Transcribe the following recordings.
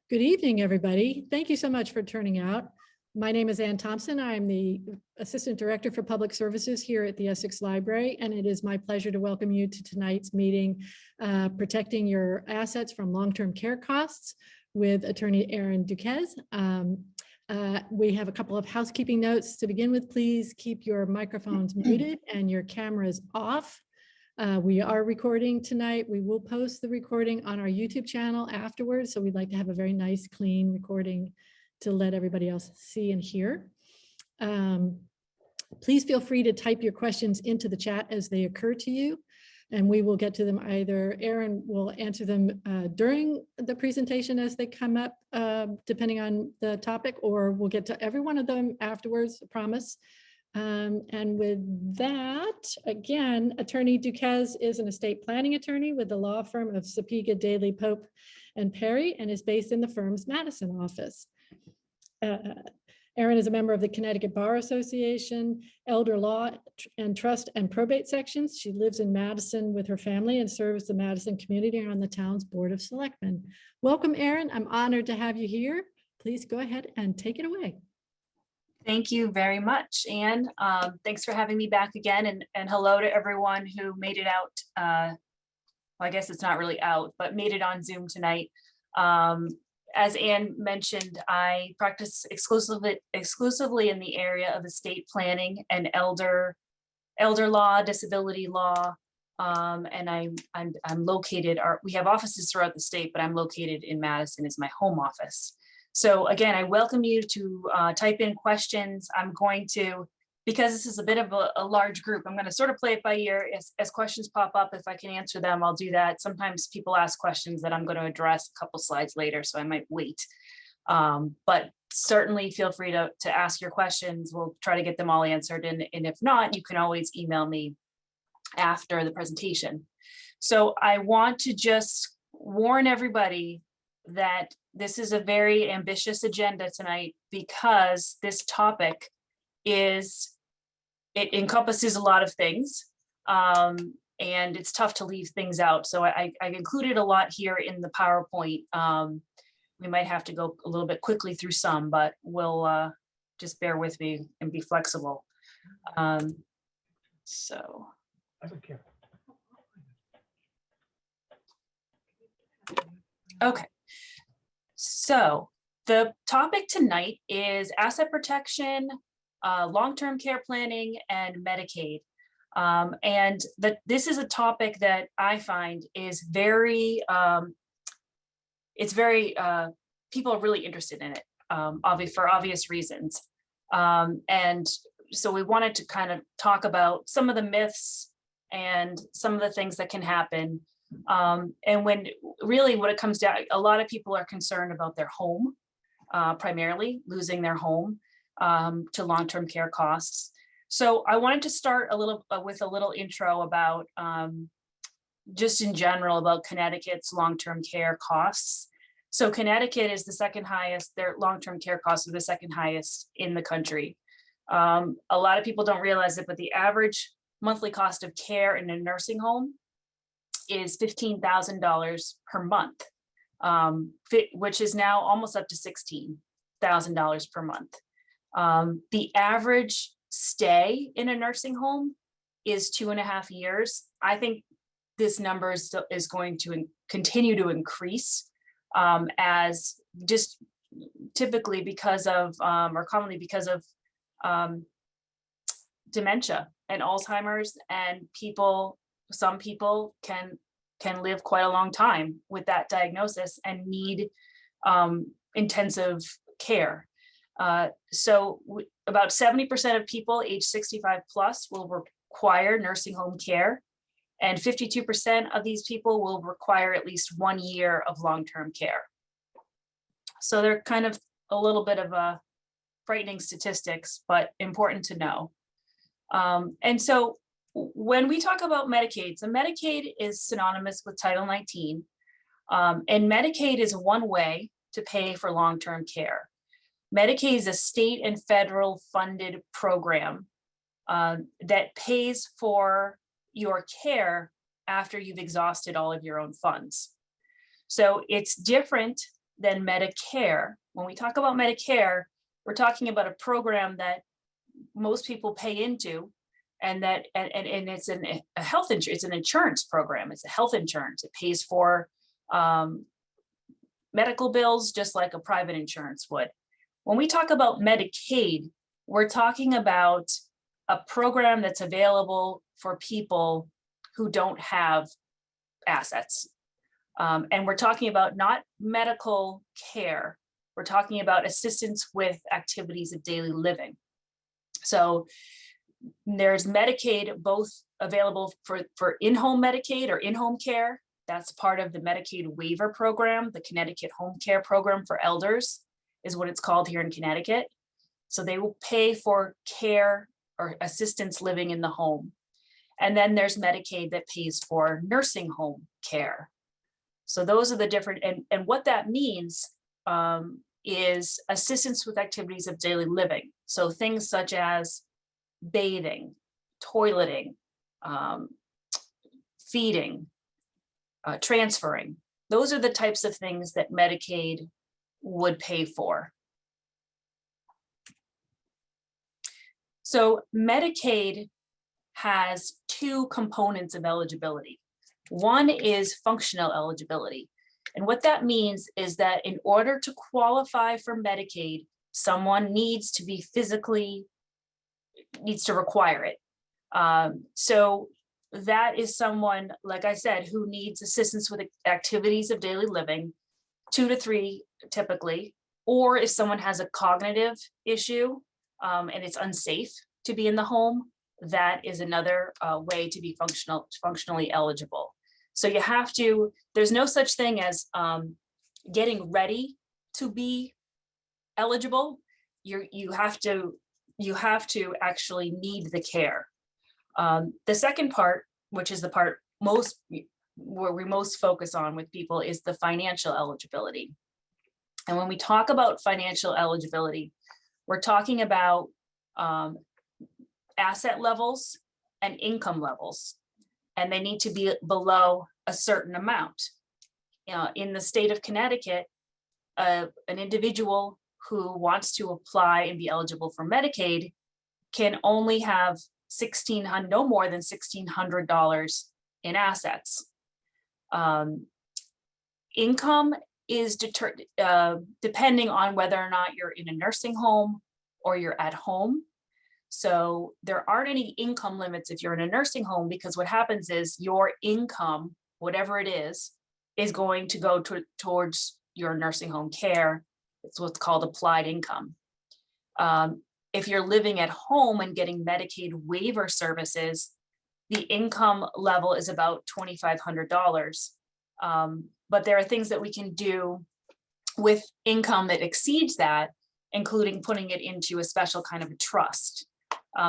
Good evening, everybody. Thank you so much for turning out. My name is Ann Thompson. I'm the Assistant Director for Public Services here at the Essex Library, and it is my pleasure to welcome you to tonight's meeting, Protecting Your Assets from Long-Term Care Costs with Attorney Erin Duquesne. We have a couple of housekeeping notes to begin with. Please keep your microphones muted and your cameras off. We are recording tonight. We will post the recording on our YouTube channel afterwards. So we'd like to have a very nice, clean recording to let everybody else see and hear. Please feel free to type your questions into the chat as they occur to you, and we will get to them. Either Erin will answer them during the presentation as they come up, depending on the topic, or we'll get to every one of them afterwards, I promise. And with that, again, Attorney Duquesne is an estate planning attorney with the law firm of Sapega, Daly, Pope, and Perry, and is based in the firm's Madison office. Erin is a member of the Connecticut Bar Association, Elder Law and Trust and Probate sections. She lives in Madison with her family and serves the Madison community on the town's Board of Selectmen. Welcome, Erin. I'm honored to have you here. Please go ahead and take it away. Thank you very much, Anne. Thanks for having me back again, and hello to everyone who made it out. Well, I guess it's not really out, but made it on Zoom tonight. As Anne mentioned, I practice exclusively in the area of estate planning and elder law, disability law, and I'm located. We have offices throughout the state, but I'm located in Madison as my home office. So again, I welcome you to type in questions. I'm going to, because this is a bit of a large group, I'm going to sort of play it by ear. As questions pop up, if I can answer them, I'll do that. Sometimes people ask questions that I'm going to address a couple slides later, so I might wait. But certainly feel free to ask your questions. We'll try to get them all answered. And if not, you can always email me after the presentation. So I want to just warn everybody that this is a very ambitious agenda tonight, because this topic it encompasses a lot of things, and it's tough to leave things out. So I included a lot here in the PowerPoint. We might have to go a little bit quickly through some, but we'll just bear with me and be flexible. So. Okay. So the topic tonight is asset protection, long-term care planning, and Medicaid. And this is a topic that I find is very, people are really interested in it, for obvious reasons. And so we wanted to kind of talk about some of the myths and some of the things that can happen. And when really what it comes down, a lot of people are concerned about their home, primarily losing their home to long-term care costs. So I wanted to start with a little intro about just in general about Connecticut's long-term care costs. So Connecticut is the second highest, their long-term care costs are the second highest in the country. A lot of people don't realize it, but the average monthly cost of care in a nursing home is $15,000 per month, which is now almost up to $16,000 per month. The average stay in a nursing home is 2.5 years. I think this number is going to continue to increase as just typically because of, or commonly because of dementia and Alzheimer's, and some people can live quite a long time with that diagnosis and need intensive care. So about 70% of people age 65 plus will require nursing home care, and 52% of these people will require at least 1 year of long-term care. So they're kind of a little bit of a frightening statistics, but important to know. And so when we talk about Medicaid, so Medicaid is synonymous with Title 19, and Medicaid is one way to pay for long-term care. Medicaid is a state and federal funded program that pays for your care after you've exhausted all of your own funds. So it's different than Medicare. When we talk about Medicare, we're talking about a program that most people pay into, and it's a health insurance, it's an insurance program. It's a health insurance. It pays for medical bills just like a private insurance would. When we talk about Medicaid, we're talking about a program that's available for people who don't have assets. And we're talking about not medical care. We're talking about assistance with activities of daily living. So there's Medicaid, both available for in-home Medicaid or in-home care. That's part of the Medicaid waiver program. The Connecticut Home Care Program for Elders is what it's called here in Connecticut. So they will pay for care or assistance living in the home. And then there's Medicaid that pays for nursing home care. So those are the different, and what that means is assistance with activities of daily living. So things such as bathing, toileting, feeding, transferring. Those are the types of things that Medicaid would pay for. So Medicaid has two components of eligibility. One is functional eligibility. And what that means is that in order to qualify for Medicaid, someone needs to be needs to require it. So that is someone, like I said, who needs assistance with activities of daily living, 2 to 3 typically, or if someone has a cognitive issue and it's unsafe to be in the home, that is another way to be functionally eligible. So you have to, there's no such thing as getting ready to be eligible. You have to actually need the care. The second part, which is the part where we most focus on with people, is the financial eligibility. And when we talk about financial eligibility, we're talking about asset levels and income levels, and they need to be below a certain amount. In the state of Connecticut, an individual who wants to apply and be eligible for Medicaid can only have no more than $1,600 in assets. Income is depending on whether or not you're in a nursing home or you're at home. So there aren't any income limits if you're in a nursing home, because what happens is your income, whatever it is going to go towards your nursing home care. It's what's called applied income. If you're living at home and getting Medicaid waiver services, the income level is about $2,500. But there are things that we can do with income that exceeds that, including putting it into a special kind of a trust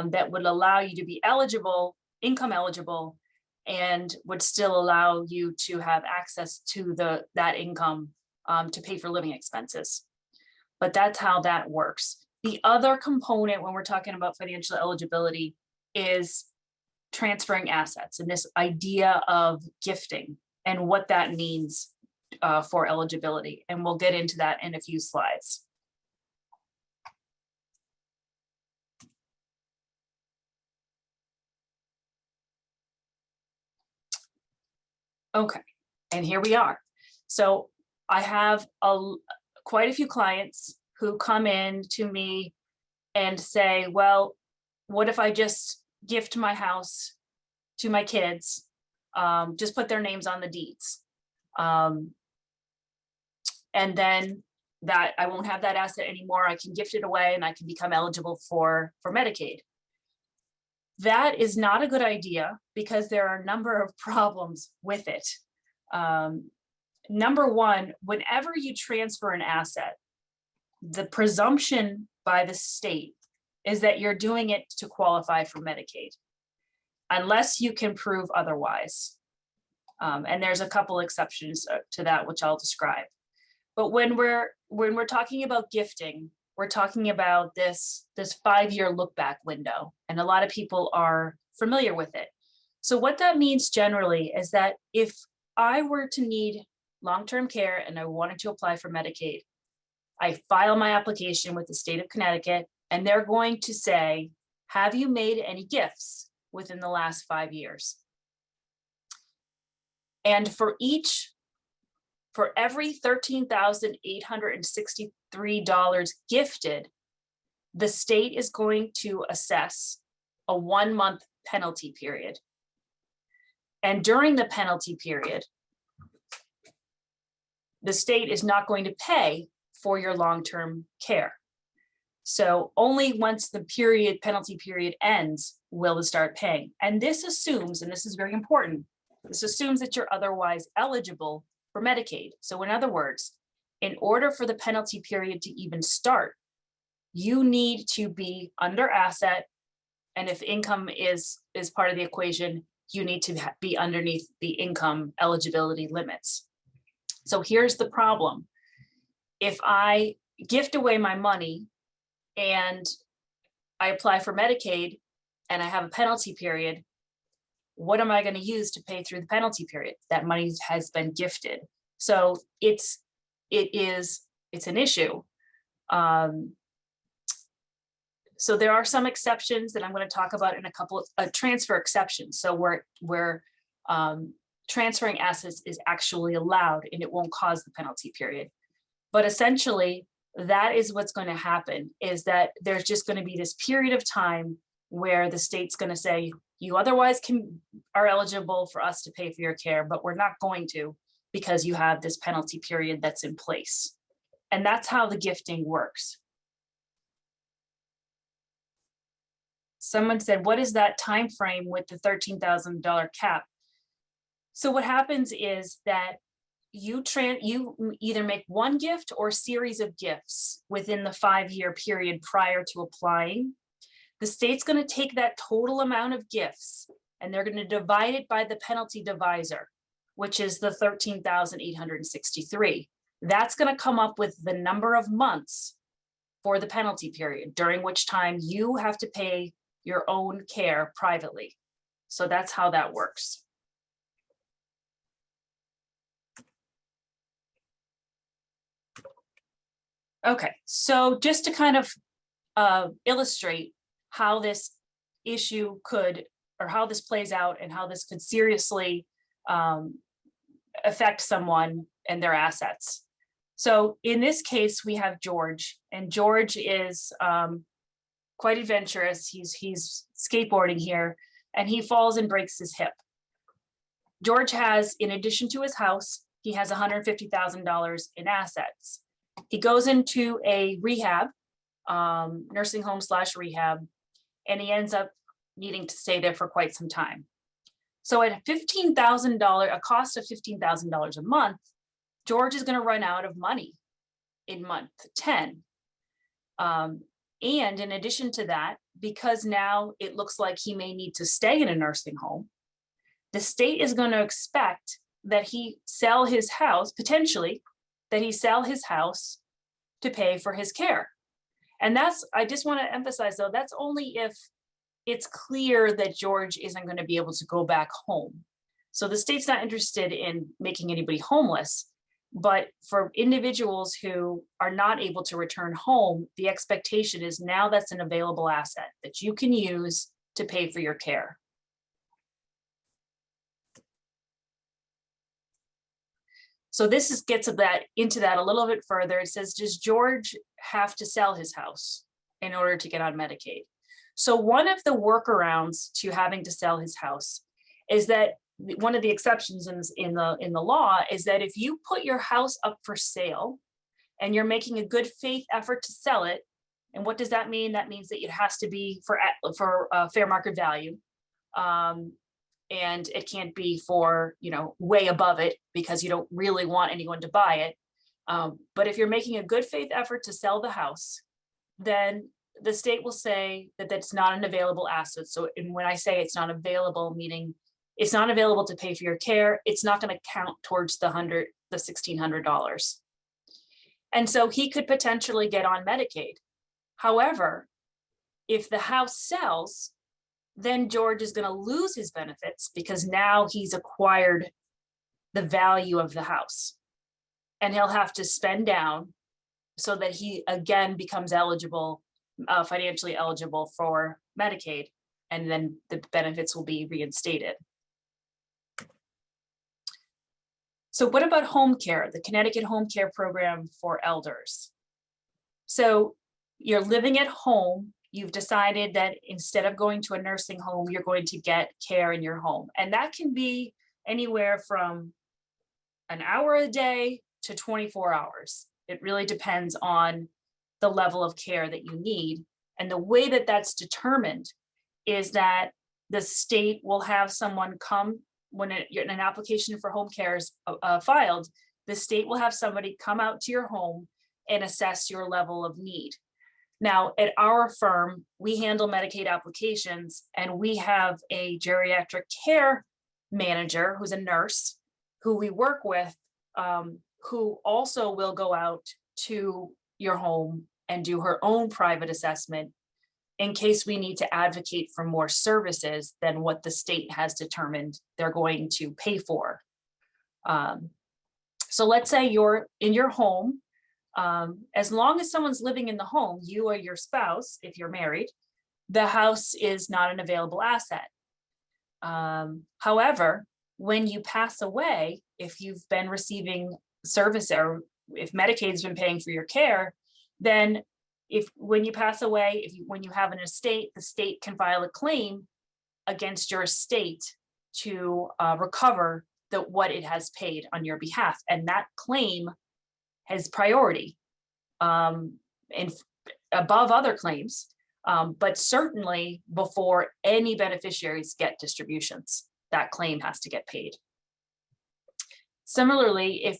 that would allow you to be eligible, income eligible, and would still allow you to have access to that income to pay for living expenses. But that's how that works. The other component when we're talking about financial eligibility is transferring assets, and this idea of gifting and what that means for eligibility. And we'll get into that in a few slides. Okay, and here we are. So I have quite a few clients who come in to me and say, well, what if I just gift my house to my kids, just put their names on the deeds. And then that I won't have that asset anymore. I can gift it away and I can become eligible for Medicaid. That is not a good idea because there are a number of problems with it. Number one, whenever you transfer an asset, the presumption by the state is that you're doing it to qualify for Medicaid, unless you can prove otherwise. And there's a couple exceptions to that, which I'll describe. But when we're talking about gifting, we're talking about this 5-year look back window, and a lot of people are familiar with it. So what that means generally is that if I were to need long-term care and I wanted to apply for Medicaid. I file my application with the state of Connecticut, and they're going to say, have you made any gifts within the last 5 years? And for every $13,863 gifted, the state is going to assess a 1-month penalty period. And during the penalty period, the state is not going to pay for your long-term care. So only once the penalty period ends will it start paying. And this assumes, and this is very important, this assumes that you're otherwise eligible for Medicaid. So in other words, in order for the penalty period to even start, you need to be under asset. And if income is part of the equation, you need to be underneath the income eligibility limits. So here's the problem. If I gift away my money and I apply for Medicaid and I have a penalty period, what am I going to use to pay through the penalty period? That money has been gifted. So it's an issue. So there are some exceptions that I'm going to talk about in a couple of transfer exceptions. So where transferring assets is actually allowed and it won't cause the penalty period. But essentially, that is what's going to happen, is that there's just going to be this period of time where the state's going to say, you otherwise are eligible for us to pay for your care, but we're not going to because you have this penalty period that's in place. And that's how the gifting works. Someone said, what is that time frame with the $13,000 cap? So what happens is that you either make one gift or series of gifts within the 5-year period prior to applying. The state's going to take that total amount of gifts and they're going to divide it by the penalty divisor, which is the 13,863. That's going to come up with the number of months for the penalty period, during which time you have to pay your own care privately. So that's how that works. Okay, so just to kind of illustrate how this issue could, or how this plays out and how this could seriously affect someone and their assets. So in this case, we have George, and George is quite adventurous. He's skateboarding here, and he falls and breaks his hip. George has, in addition to his house, he has $150,000 in assets. He goes into a rehab, nursing home / rehab, and he ends up needing to stay there for quite some time. So at a cost of $15,000 a month, George is going to run out of money in month 10. And in addition to that, because now it looks like he may need to stay in a nursing home, the state is going to expect that he sell his house, potentially, that he sell his house to pay for his care. And I just want to emphasize though, that's only if it's clear that George isn't going to be able to go back home. So the state's not interested in making anybody homeless, but for individuals who are not able to return home, the expectation is now that's an available asset that you can use to pay for your care. So this gets into that a little bit further. It says, does George have to sell his house in order to get on Medicaid? So one of the workarounds to having to sell his house is that one of the exceptions in the law is that if you put your house up for sale and you're making a good faith effort to sell it, and what does that mean? That means that it has to be for fair market value. And it can't be for, way above it because you don't really want anyone to buy it. But if you're making a good faith effort to sell the house, then the state will say that that's not an available asset. So and when I say it's not available, meaning it's not available to pay for your care, it's not going to count towards the $1,600. And so he could potentially get on Medicaid. However, if the house sells, then George is going to lose his benefits because now he's acquired the value of the house. and he'll have to spend down so that he again becomes eligible, financially eligible for Medicaid, and then the benefits will be reinstated. So what about home care, the Connecticut home care program for elders? So you're living at home, you've decided that instead of going to a nursing home, you're going to get care in your home. And that can be anywhere from an hour a day to 24 hours. It really depends on the level of care that you need. And the way that that's determined is that the state will have someone come when an application for home care is filed. The state will have somebody come out to your home and assess your level of need. Now, at our firm, we handle Medicaid applications, and we have a geriatric care manager who's a nurse who we work with, who also will go out to your home and do her own private assessment in case we need to advocate for more services than what the state has determined they're going to pay for. So let's say you're in your home. As long as someone's living in the home, you or your spouse, if you're married, the house is not an available asset. However, when you pass away, if you've been receiving service or if Medicaid's been paying for your care, then when you pass away, when you have an estate, the state can file a claim against your estate to recover what it has paid on your behalf. And that claim has priority above other claims, but certainly before any beneficiaries get distributions, that claim has to get paid. Similarly, if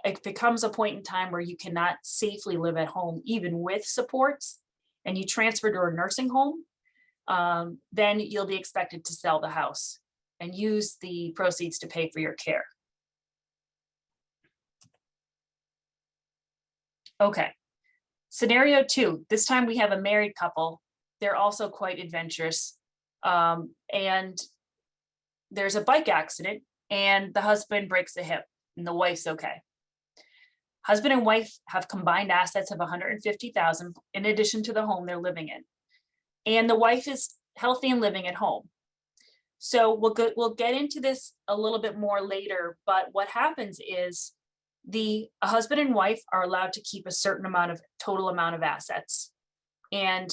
it becomes a point in time where you cannot safely live at home, even with supports, and you transfer to a nursing home, then you'll be expected to sell the house and use the proceeds to pay for your care. Okay, scenario 2, this time we have a married couple. They're also quite adventurous. And there's a bike accident and the husband breaks a hip and the wife's okay. Husband and wife have combined assets of $150,000 in addition to the home they're living in. And the wife is healthy and living at home. So we'll get into this a little bit more later, but what happens is the husband and wife are allowed to keep a certain total amount of assets. And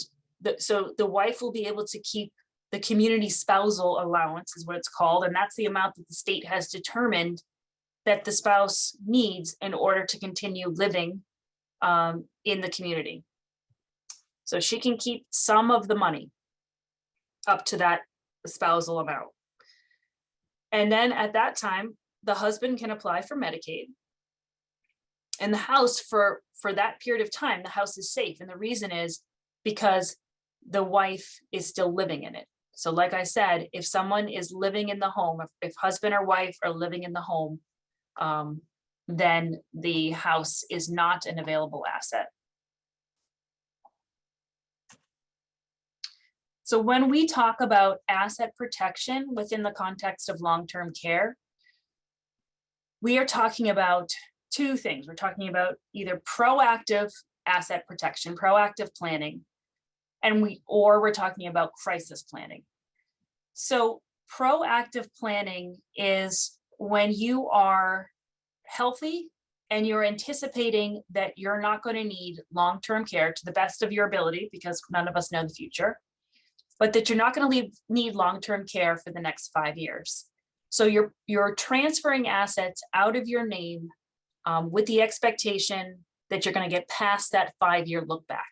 so the wife will be able to keep the community spousal allowance is what it's called. And that's the amount that the state has determined that the spouse needs in order to continue living in the community. So she can keep some of the money up to that spousal amount. And then at that time, the husband can apply for Medicaid. And the house for that period of time, the house is safe. And the reason is because the wife is still living in it. So like I said, if someone is living in the home, if husband or wife are living in the home, then the house is not an available asset. So when we talk about asset protection within the context of long-term care, we are talking about two things. We're talking about either proactive asset protection, proactive planning, or we're talking about crisis planning. So proactive planning is when you are healthy and you're anticipating that you're not going to need long-term care to the best of your ability, because none of us know the future, but that you're not going to need long-term care for the next 5 years. So you're transferring assets out of your name with the expectation that you're going to get past that 5-year look back.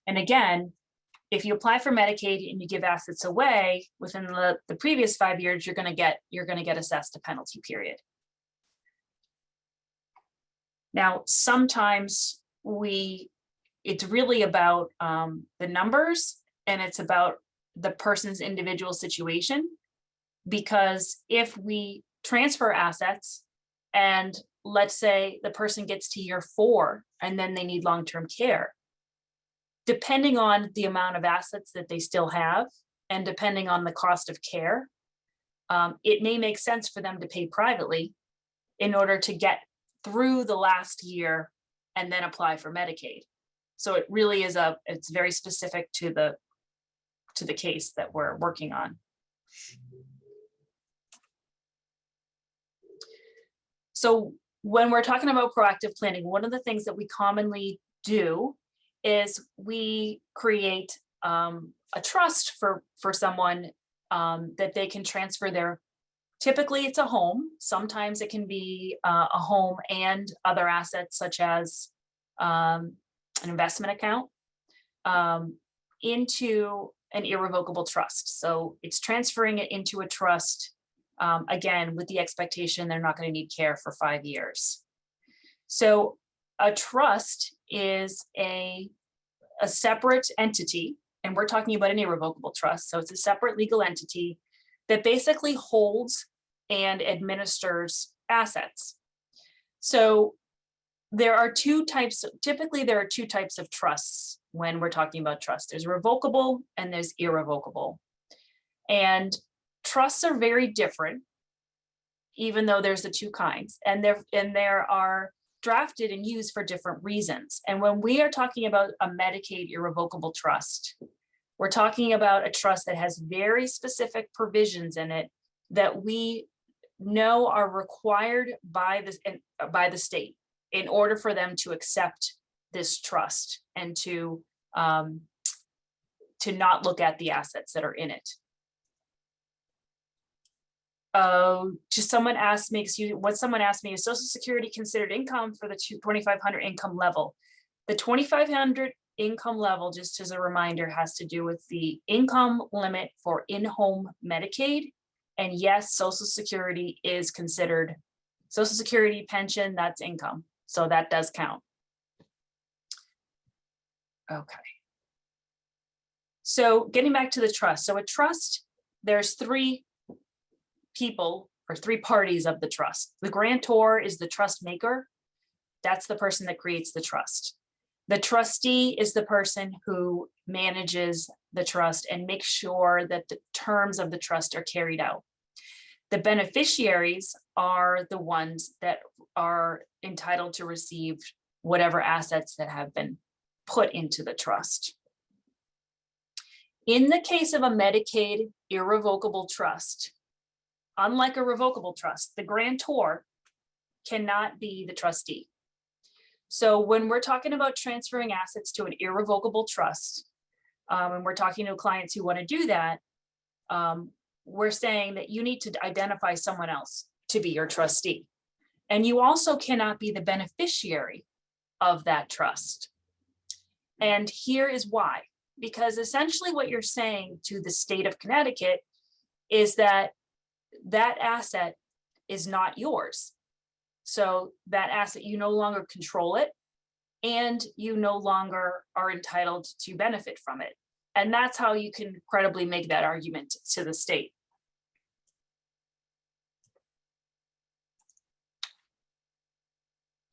And again, if you apply for Medicaid and you give assets away within the previous 5 years, you're going to get assessed a penalty period. Now, sometimes it's really about the numbers, and it's about the person's individual situation, because if we transfer assets and let's say the person gets to year 4 and then they need long-term care, depending on the amount of assets that they still have and depending on the cost of care, it may make sense for them to pay privately in order to get through the last year and then apply for Medicaid. So it really is it's very specific to the case that we're working on. So when we're talking about proactive planning, one of the things that we commonly do is we create a trust for someone that they can transfer their, typically it's a home. Sometimes it can be a home and other assets such as an investment account into an irrevocable trust. So it's transferring it into a trust, again, with the expectation they're not going to need care for 5 years. So a trust is a separate entity, and we're talking about an irrevocable trust. So it's a separate legal entity that basically holds and administers assets. So there are typically there are two types of trusts when we're talking about trust. There's revocable and there's irrevocable. And trusts are very different, even though there's the two kinds, and there are drafted and used for different reasons. And when we are talking about a Medicaid irrevocable trust, we're talking about a trust that has very specific provisions in it that we know are required by the state in order for them to accept this trust and to not look at the assets that are in it. Just someone asked me, someone asked me, is Social Security considered income for the 2,500 income level? The 2,500 income level, just as a reminder, has to do with the income limit for in-home Medicaid. And yes, Social Security is considered, Social Security pension, that's income. So that does count. Okay. So getting back to the trust. So a trust, there's three people or three parties of the trust. The grantor is the trust maker. That's the person that creates the trust. The trustee is the person who manages the trust and makes sure that the terms of the trust are carried out. The beneficiaries are the ones that are entitled to receive whatever assets that have been put into the trust. In the case of a Medicaid irrevocable trust, unlike a revocable trust, the grantor cannot be the trustee. So when we're talking about transferring assets to an irrevocable trust, and we're talking to clients who want to do that, we're saying that you need to identify someone else to be your trustee. And you also cannot be the beneficiary of that trust. And here is why. Because essentially what you're saying to the state of Connecticut is that that asset is not yours. So that asset, you no longer control it, and you no longer are entitled to benefit from it. And that's how you can credibly make that argument to the state.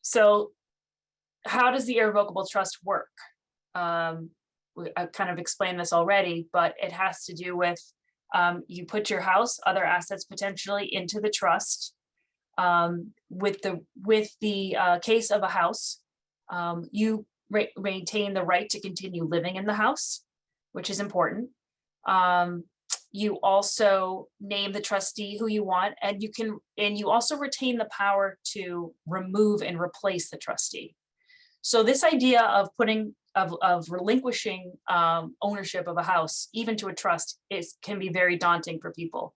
So how does the irrevocable trust work? I've kind of explained this already, but it has to do with you put your house, other assets potentially into the trust. With the case of a house, you maintain the right to continue living in the house, which is important. You also name the trustee who you want, and you also retain the power to remove and replace the trustee. So this idea of relinquishing ownership of a house, even to a trust, can be very daunting for people.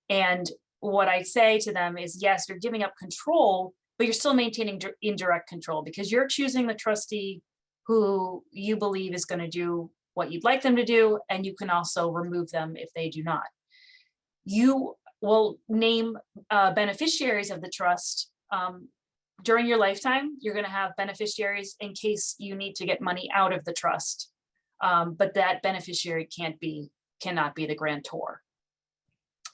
And what I say to them is, yes, you're giving up control, but you're still maintaining indirect control because you're choosing the trustee who you believe is going to do what you'd like them to do, and you can also remove them if they do not. You will name beneficiaries of the trust. During your lifetime, you're going to have beneficiaries in case you need to get money out of the trust, but that beneficiary cannot be the grantor.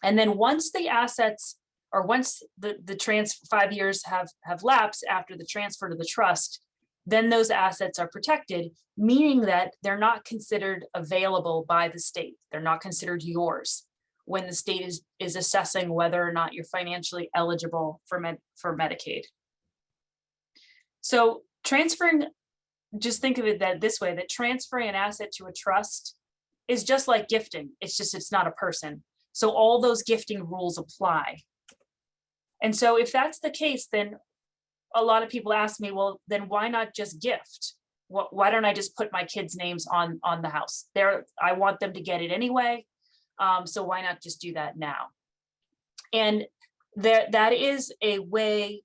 And then once the assets, or once the 5 years have lapsed after the transfer to the trust, then those assets are protected, meaning that they're not considered available by the state. They're not considered yours. when the state is assessing whether or not you're financially eligible for Medicaid. So transferring, just think of it this way, that transferring an asset to a trust is just like gifting. It's not a person. So all those gifting rules apply. And so if that's the case, then a lot of people ask me, well, then why not just gift? Why don't I just put my kids' names on the house? I want them to get it anyway. So why not just do that now? And that is a way,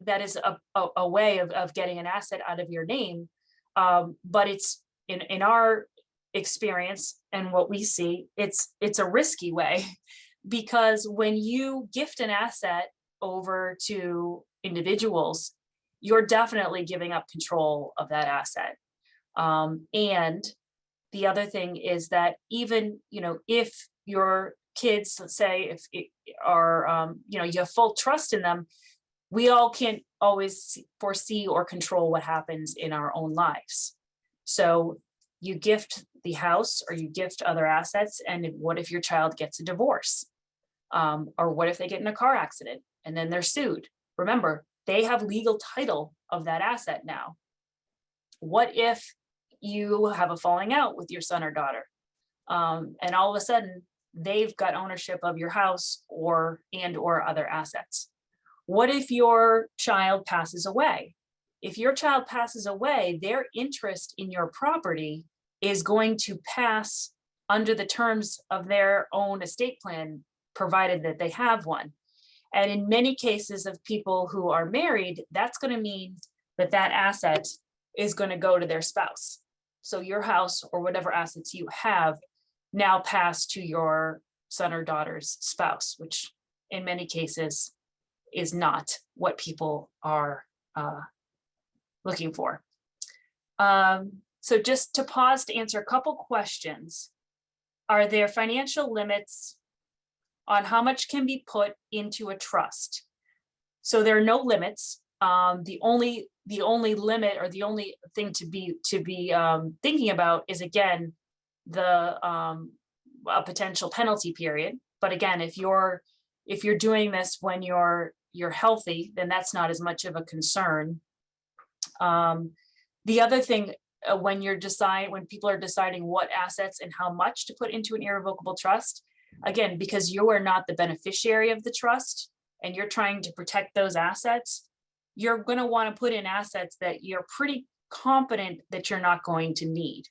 that is a way of getting an asset out of your name. But it's in our experience and what we see, it's a risky way, because when you gift an asset over to individuals, you're definitely giving up control of that asset. And the other thing is that even, if your kids, let's say, if it are, you have full trust in them, we all can't always foresee or control what happens in our own lives. So you gift the house or you gift other assets, and what if your child gets a divorce? Or what if they get in a car accident and then they're sued? Remember, they have legal title of that asset now. What if you have a falling out with your son or daughter, and all of a sudden they've got ownership of your house or other assets? What if your child passes away? If your child passes away, their interest in your property is going to pass under the terms of their own estate plan, provided that they have one. And in many cases of people who are married, that's going to mean that asset is going to go to their spouse. So your house or whatever assets you have now pass to your son or daughter's spouse, which in many cases is not what people are looking for. So just to pause to answer a couple questions. Are there financial limits on how much can be put into a trust? So there are no limits. The only limit, or the only thing to be thinking about is, again, a potential penalty period. But again, if you're doing this when you're healthy, then that's not as much of a concern. The other thing, when people are deciding what assets and how much to put into an irrevocable trust, again, because you are not the beneficiary of the trust and you're trying to protect those assets, you're going to want to put in assets that you're pretty confident that you're not going to need.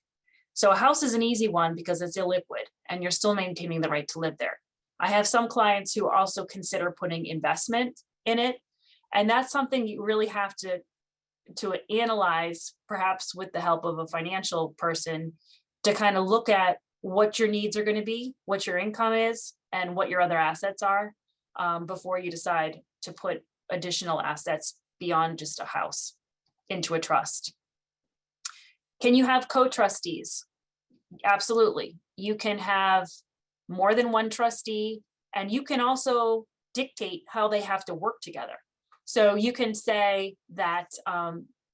So a house is an easy one because it's illiquid and you're still maintaining the right to live there. I have some clients who also consider putting investment in it, and that's something you really have to analyze, perhaps with the help of a financial person, to kind of look at what your needs are going to be, what your income is, and what your other assets are, before you decide to put additional assets beyond just a house into a trust. Can you have co-trustees? Absolutely. You can have more than one trustee, and you can also dictate how they have to work together. So you can say that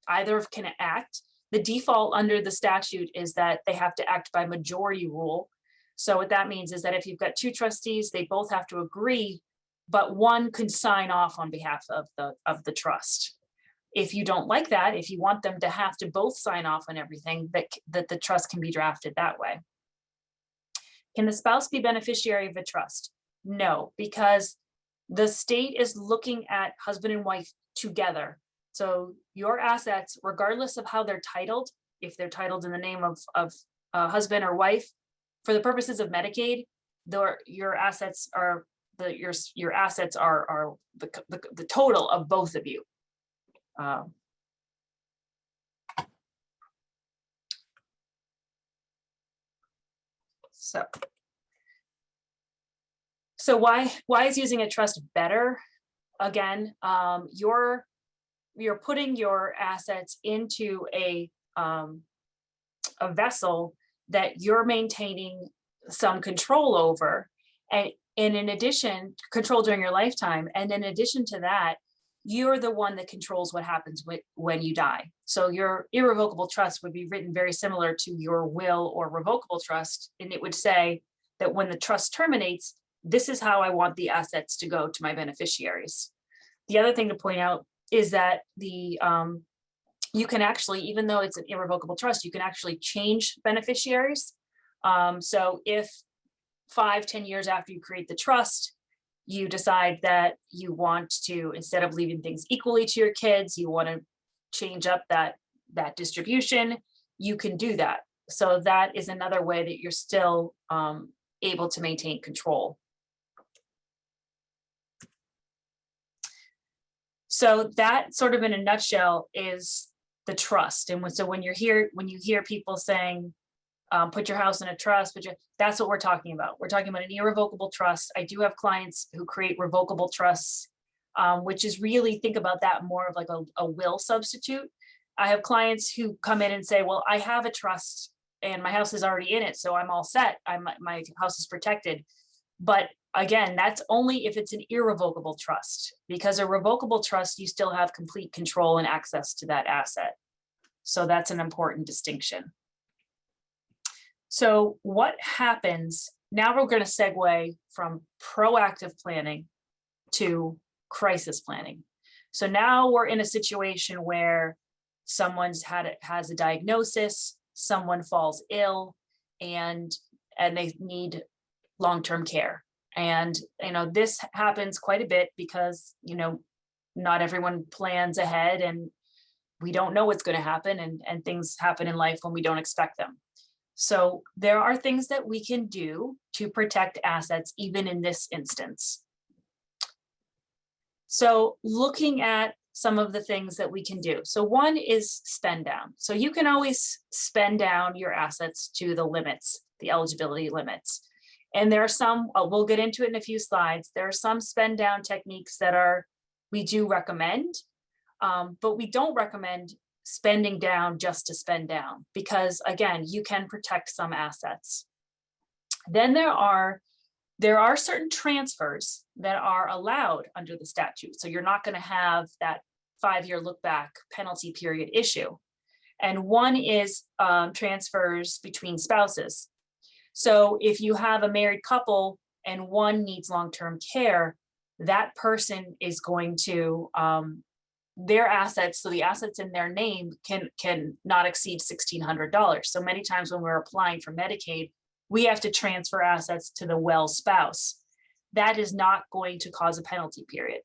either can act. The default under the statute is that they have to act by majority rule. So what that means is that if you've got two trustees, they both have to agree, but one can sign off on behalf of the trust. If you don't like that, if you want them to have to both sign off on everything, that the trust can be drafted that way. Can the spouse be beneficiary of a trust? No, because the state is looking at husband and wife together. So your assets, regardless of how they're titled, if they're titled in the name of husband or wife, for the purposes of Medicaid, your assets are the total of both of you. So why is using a trust better? Again, you're putting your assets into a vessel that you're maintaining some control over, and in addition, control during your lifetime. And in addition to that, you're the one that controls what happens when you die. So your irrevocable trust would be written very similar to your will or revocable trust. And it would say that when the trust terminates, this is how I want the assets to go to my beneficiaries. The other thing to point out is that you can actually, even though it's an irrevocable trust, you can actually change beneficiaries. So if 5-10 years after you create the trust, you decide that you want to, instead of leaving things equally to your kids, you want to change up that distribution, you can do that. So that is another way that you're still able to maintain control. So that sort of in a nutshell is the trust. And so when you hear people saying, put your house in a trust, that's what we're talking about. We're talking about an irrevocable trust. I do have clients who create revocable trusts, which is really, think about that more of like a will substitute. I have clients who come in and say, well, I have a trust and my house is already in it, so I'm all set. My house is protected. But again, that's only if it's an irrevocable trust, because a revocable trust, you still have complete control and access to that asset. So that's an important distinction. So what happens, now we're going to segue from proactive planning to crisis planning. So now we're in a situation where someone's has a diagnosis, someone falls ill, and they need long-term care. And, this happens quite a bit because, not everyone plans ahead, and we don't know what's going to happen, and things happen in life when we don't expect them. So there are things that we can do to protect assets, even in this instance. So looking at some of the things that we can do. So one is spend down. So you can always spend down your assets to the limits, the eligibility limits. And there are some, we'll get into it in a few slides. There are some spend down techniques that we do recommend, but we don't recommend spending down just to spend down, because again, you can protect some assets. Then there are certain transfers that are allowed under the statute. So you're not going to have that 5-year look back penalty period issue. And one is transfers between spouses. So if you have a married couple and one needs long-term care, that person is going to, their assets, so the assets in their name can not exceed $1,600. So many times when we're applying for Medicaid, we have to transfer assets to the well spouse. That is not going to cause a penalty period.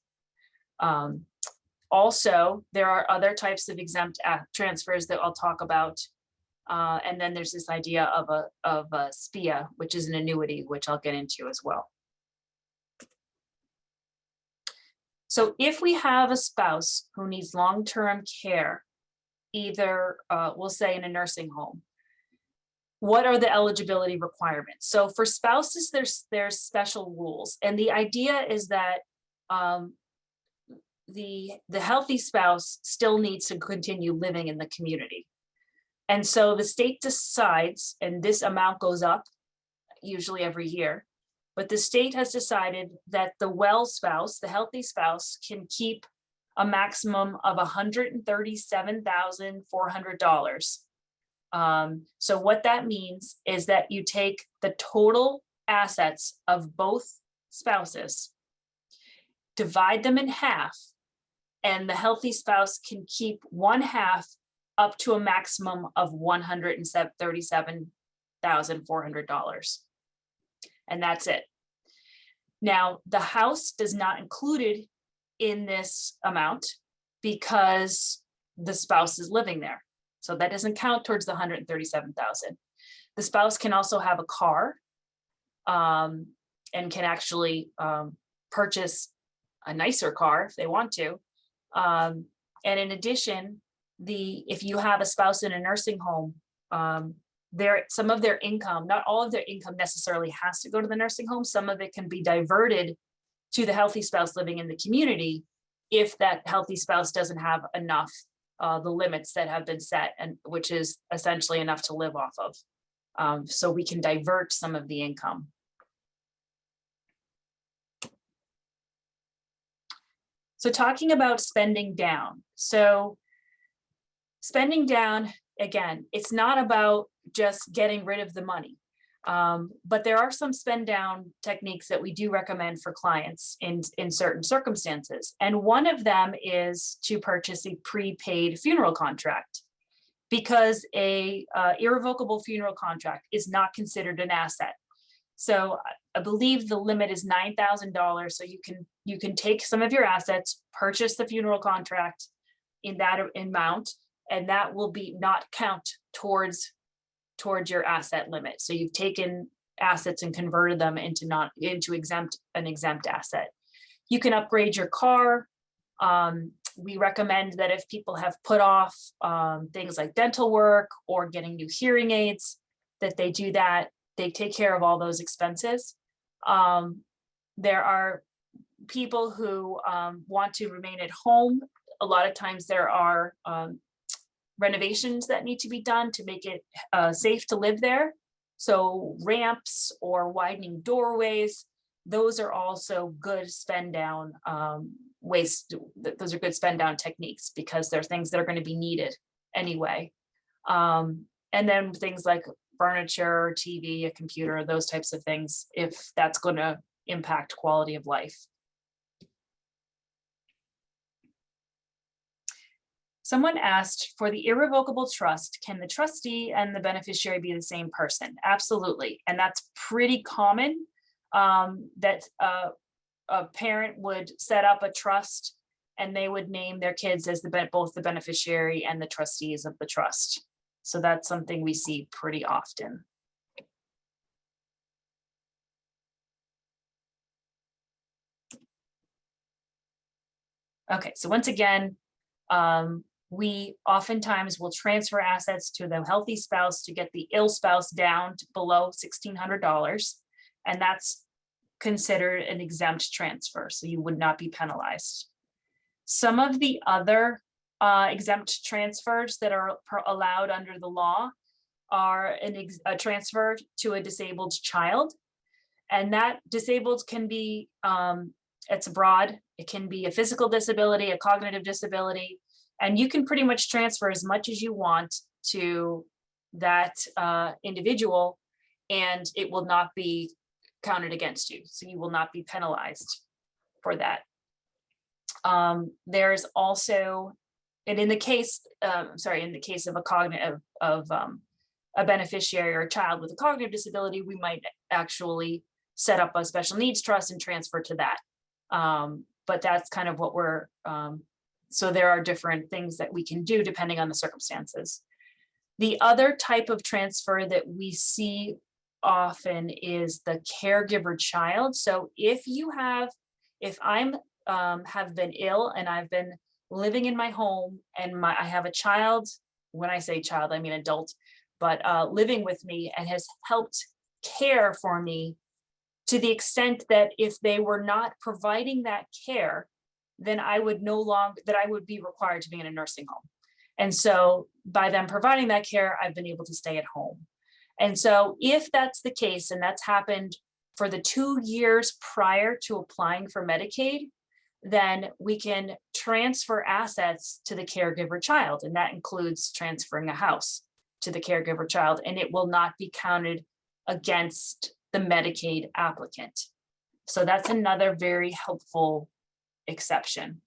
Also, there are other types of exempt transfers that I'll talk about. And then there's this idea of a SPIA, which is an annuity, which I'll get into as well. So if we have a spouse who needs long-term care, either we'll say in a nursing home, what are the eligibility requirements? So for spouses, there's special rules. And the idea is that the healthy spouse still needs to continue living in the community. And so the state decides, and this amount goes up usually every year, but the state has decided that the well spouse, the healthy spouse, can keep a maximum of $137,400. So what that means is that you take the total assets of both spouses, divide them in half, and the healthy spouse can keep 1/2 up to a maximum of $137,400. And that's it. Now, the house does not include it in this amount because the spouse is living there. So that doesn't count towards the $137,000. The spouse can also have a car and can actually purchase a nicer car if they want to. And in addition, if you have a spouse in a nursing home, some of their income, not all of their income necessarily has to go to the nursing home. Some of it can be diverted to the healthy spouse living in the community if that healthy spouse doesn't have enough, the limits that have been set, and which is essentially enough to live off of. So we can divert some of the income. So talking about spending down. So spending down, again, it's not about just getting rid of the money. But there are some spend down techniques that we do recommend for clients in certain circumstances. And one of them is to purchase a prepaid funeral contract, because a irrevocable funeral contract is not considered an asset. So I believe the limit is $9,000. So you can take some of your assets, purchase the funeral contract in that amount, and that will be not count towards your asset limit. So you've taken assets and converted them into an exempt asset. You can upgrade your car. We recommend that if people have put off things like dental work or getting new hearing aids, that they do that. They take care of all those expenses. There are people who want to remain at home. A lot of times there are renovations that need to be done to make it safe to live there. So ramps or widening doorways, those are also good spend down ways. Those are good spend down techniques, because they're things that are going to be needed anyway. And then things like furniture, TV, a computer, those types of things, if that's going to impact quality of life. Someone asked, for the irrevocable trust, can the trustee and the beneficiary be the same person? Absolutely. And that's pretty common, that a parent would set up a trust and they would name their kids as both the beneficiary and the trustees of the trust. So that's something we see pretty often. Okay, so once again, we oftentimes will transfer assets to the healthy spouse to get the ill spouse down to below $1,600. And that's considered an exempt transfer, so you would not be penalized. Some of the other exempt transfers that are allowed under the law are a transfer to a disabled child. And that disabled can be, it's broad. It can be a physical disability, a cognitive disability, and you can pretty much transfer as much as you want to that individual, and it will not be counted against you. So you will not be penalized for that. There's also, and in the case, in the case of a beneficiary or a child with a cognitive disability, we might actually set up a special needs trust and transfer to that. But that's kind of what we're, so there are different things that we can do depending on the circumstances. The other type of transfer that we see often is the caregiver child. So if I'm have been ill and I've been living in my home and I have a child, when I say child, I mean adult, but living with me and has helped care for me to the extent that if they were not providing that care, then I would be required to be in a nursing home. And so by them providing that care, I've been able to stay at home. And so if that's the case, and that's happened for the 2 years prior to applying for Medicaid, then we can transfer assets to the caregiver child. And that includes transferring a house to the caregiver child, and it will not be counted against the Medicaid applicant. So that's another very helpful exception.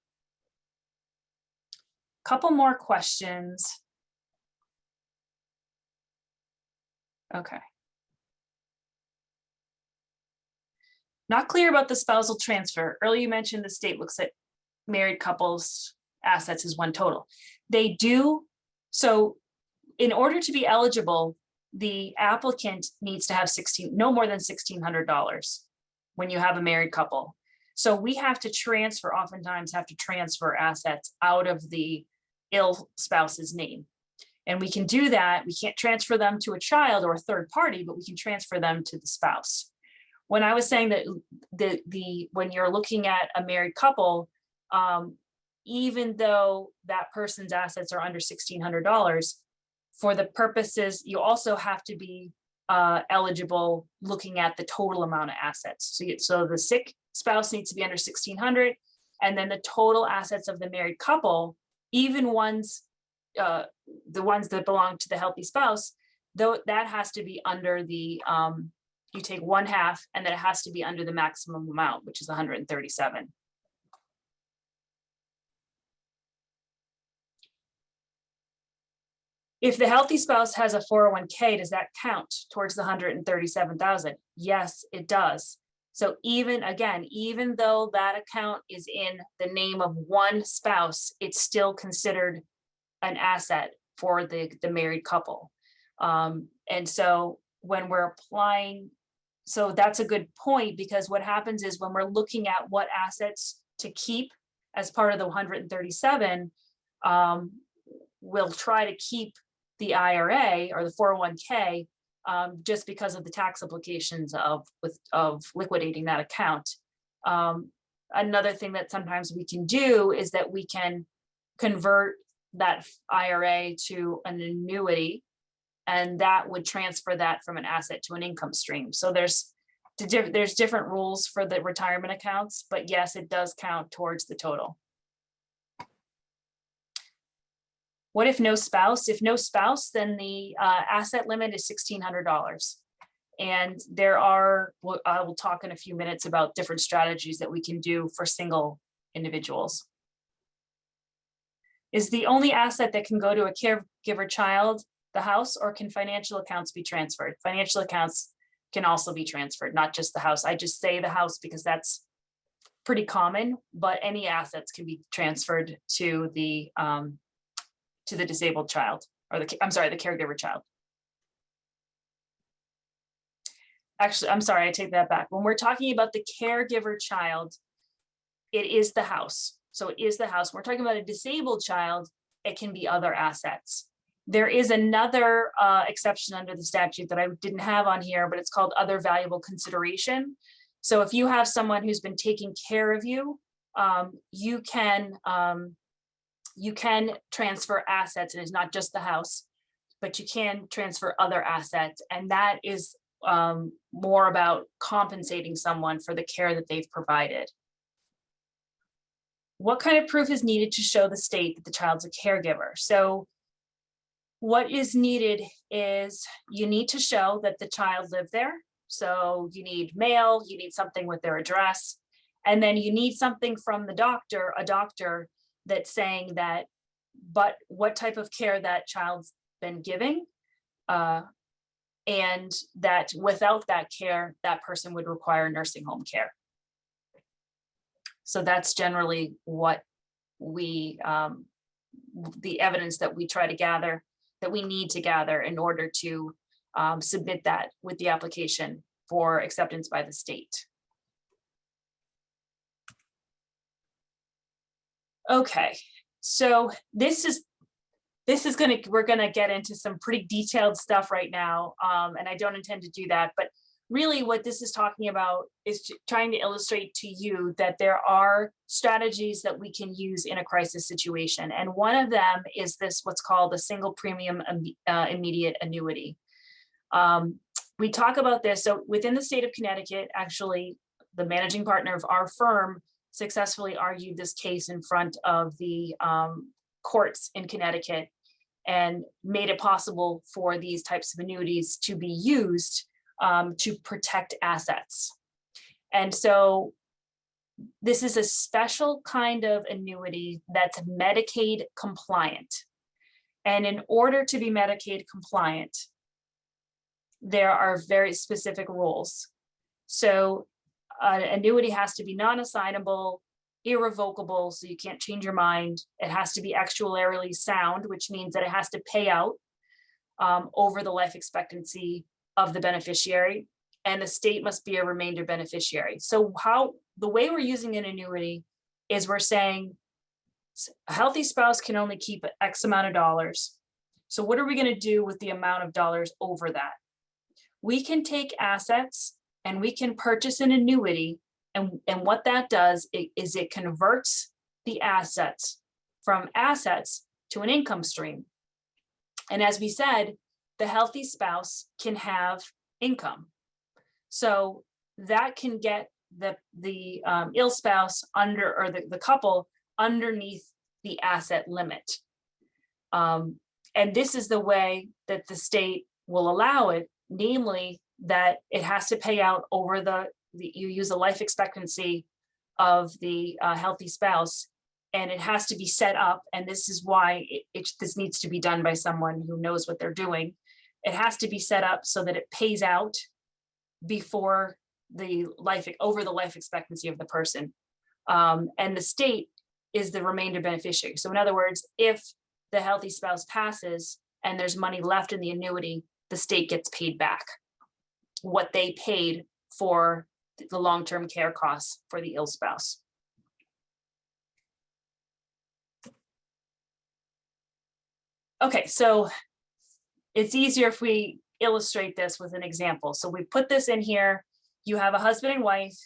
Couple more questions. Okay. Not clear about the spousal transfer. Earlier you mentioned the state looks at married couples' assets as one total. They do. So in order to be eligible, the applicant needs to have no more than $1,600 when you have a married couple. So we have to oftentimes have to transfer assets out of the ill spouse's name. And we can do that. We can't transfer them to a child or a third party, but we can transfer them to the spouse. When I was saying that when you're looking at a married couple, even though that person's assets are under $1,600, for the purposes, you also have to be eligible looking at the total amount of assets. So the sick spouse needs to be under 1,600, and then the total assets of the married couple, even the ones that belong to the healthy spouse, though that has to be under the, you take 1/2 and then it has to be under the maximum amount, which is 137. If the healthy spouse has a 401k, does that count towards the 137,000? Yes, it does. So even though that account is in the name of one spouse, it's still considered an asset for the married couple. And so when we're applying, so that's a good point, because what happens is when we're looking at what assets to keep as part of the 137, we'll try to keep the IRA or the 401k, just because of the tax implications of liquidating that account. Another thing that sometimes we can do is that we can convert that IRA to an annuity, and that would transfer that from an asset to an income stream. So there's different rules for the retirement accounts, but yes, it does count towards the total. What if no spouse? If no spouse, then the asset limit is $1,600. And there are, I will talk in a few minutes about different strategies that we can do for single individuals. Is the only asset that can go to a caregiver child the house, or can financial accounts be transferred? Financial accounts can also be transferred, not just the house. I just say the house because that's pretty common, but any assets can be transferred to the disabled child, or the caregiver child. Actually, I'm sorry, I take that back. When we're talking about the caregiver child, it is the house. So it is the house. We're talking about a disabled child, it can be other assets. There is another exception under the statute that I didn't have on here, but it's called other valuable consideration. So if you have someone who's been taking care of you, you can transfer assets, and it's not just the house, but you can transfer other assets. And that is more about compensating someone for the care that they've provided. What kind of proof is needed to show the state that the child's a caregiver? So what is needed is you need to show that the child lived there. So you need mail, you need something with their address, and then you need something from the doctor, a doctor that's saying that, but what type of care that child's been giving, and that without that care, that person would require nursing home care. So that's generally what we, the evidence that we try to gather, that we need to gather in order to submit that with the application for acceptance by the state. Okay, so we're gonna get into some pretty detailed stuff right now, and I don't intend to do that, but really what this is talking about is trying to illustrate to you that there are strategies that we can use in a crisis situation. And one of them is this, what's called a single premium immediate annuity. We talk about this. So within the state of Connecticut, actually, the managing partner of our firm successfully argued this case in front of the courts in Connecticut and made it possible for these types of annuities to be used to protect assets. And so this is a special kind of annuity that's Medicaid compliant. And in order to be Medicaid compliant, there are very specific rules. So an annuity has to be non-assignable, irrevocable, so you can't change your mind. It has to be actuarially sound, which means that it has to pay out over the life expectancy of the beneficiary, and the state must be a remainder beneficiary. So the way we're using an annuity is we're saying a healthy spouse can only keep X amount of dollars. So what are we going to do with the amount of dollars over that? We can take assets and we can purchase an annuity, and what that does is it converts the assets from assets to an income stream. And as we said, the healthy spouse can have income. So that can get the ill spouse under, or the couple underneath the asset limit. And this is the way that the state will allow it, namely that it has to pay out over you use the life expectancy of the healthy spouse, and it has to be set up. And this is why this needs to be done by someone who knows what they're doing. It has to be set up so that it pays out before over the life expectancy of the person. And the state is the remainder beneficiary. So in other words, if the healthy spouse passes and there's money left in the annuity, the state gets paid back what they paid for the long-term care costs for the ill spouse. Okay, so it's easier if we illustrate this with an example. So we put this in here. You have a husband and wife.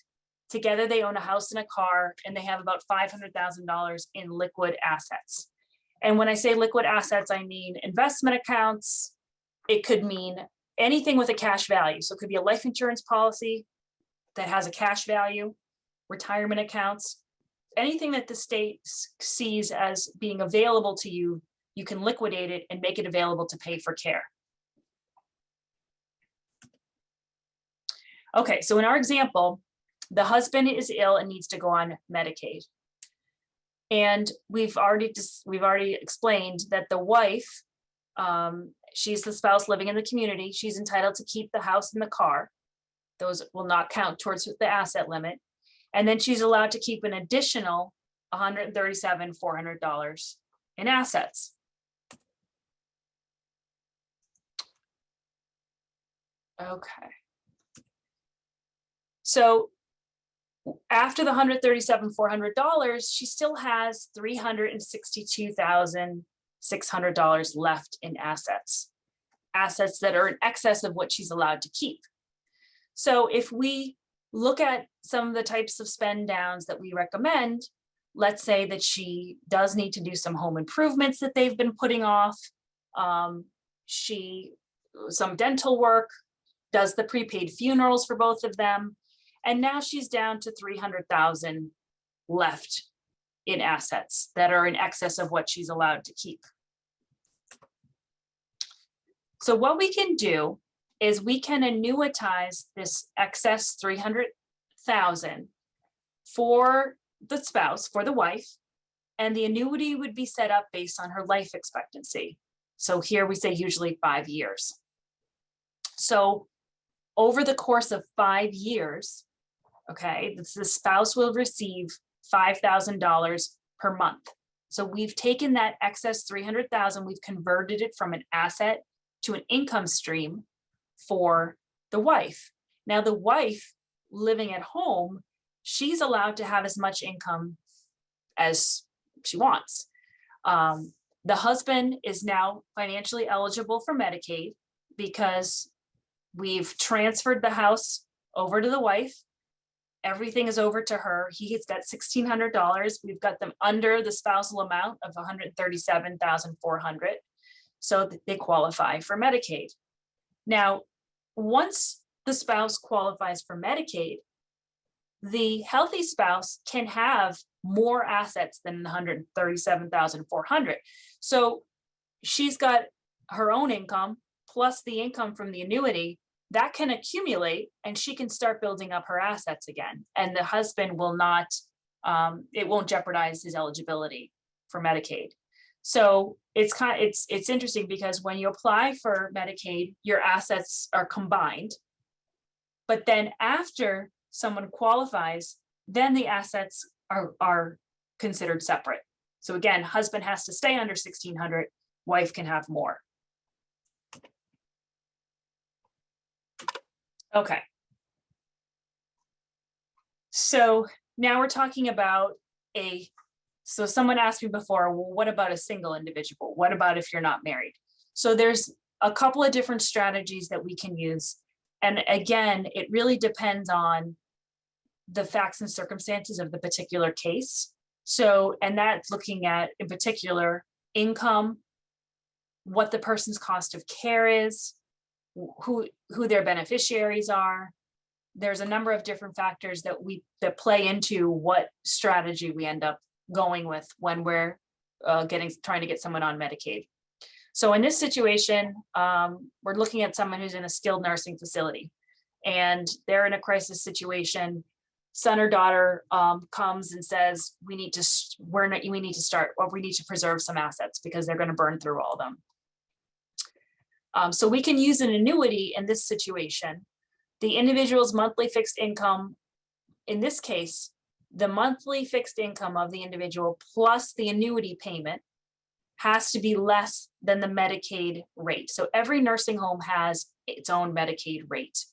Together they own a house and a car, and they have about $500,000 in liquid assets. And when I say liquid assets, I mean investment accounts. It could mean anything with a cash value. So it could be a life insurance policy that has a cash value, retirement accounts, anything that the state sees as being available to you, you can liquidate it and make it available to pay for care. Okay, so in our example, the husband is ill and needs to go on Medicaid. And we've already explained that the wife, she's the spouse living in the community. She's entitled to keep the house and the car. Those will not count towards the asset limit. And then she's allowed to keep an additional $137,400 in assets. Okay. So after the $137,400, she still has $362,600 left in assets that are in excess of what she's allowed to keep. So if we look at some of the types of spend downs that we recommend, let's say that she does need to do some home improvements that they've been putting off. Some dental work, does the prepaid funerals for both of them. And now she's down to $300,000 left in assets that are in excess of what she's allowed to keep. So what we can do is we can annuitize this excess $300,000 for the spouse, for the wife, and the annuity would be set up based on her life expectancy. So here we say usually 5 years. So over the course of 5 years, okay, the spouse will receive $5,000 per month. So we've taken that excess $300,000, we've converted it from an asset to an income stream for the wife. Now the wife living at home, she's allowed to have as much income as she wants. The husband is now financially eligible for Medicaid because we've transferred the house over to the wife. Everything is over to her. He's got $1,600. We've got them under the spousal amount of $137,400. So that they qualify for Medicaid. Now, once the spouse qualifies for Medicaid, the healthy spouse can have more assets than $137,400. So she's got her own income plus the income from the annuity that can accumulate, and she can start building up her assets again. And the husband will not, it won't jeopardize his eligibility for Medicaid. So it's interesting because when you apply for Medicaid, your assets are combined, but then after someone qualifies, then the assets are considered separate. So again, husband has to stay under 1,600, wife can have more. Okay. So now we're talking about so someone asked me before, well, what about a single individual? What about if you're not married? So there's a couple of different strategies that we can use. And again, it really depends on the facts and circumstances of the particular case. So, and that's looking at, in particular, income, what the person's cost of care is, who their beneficiaries are. There's a number of different factors that play into what strategy we end up going with when we're trying to get someone on Medicaid. So in this situation, we're looking at someone who's in a skilled nursing facility and they're in a crisis situation. Son or daughter comes and says, we need to start, or we need to preserve some assets because they're going to burn through all of them. So we can use an annuity in this situation. The individual's monthly fixed income, in this case, the monthly fixed income of the individual plus the annuity payment has to be less than the Medicaid rate. So every nursing home has its own Medicaid rate.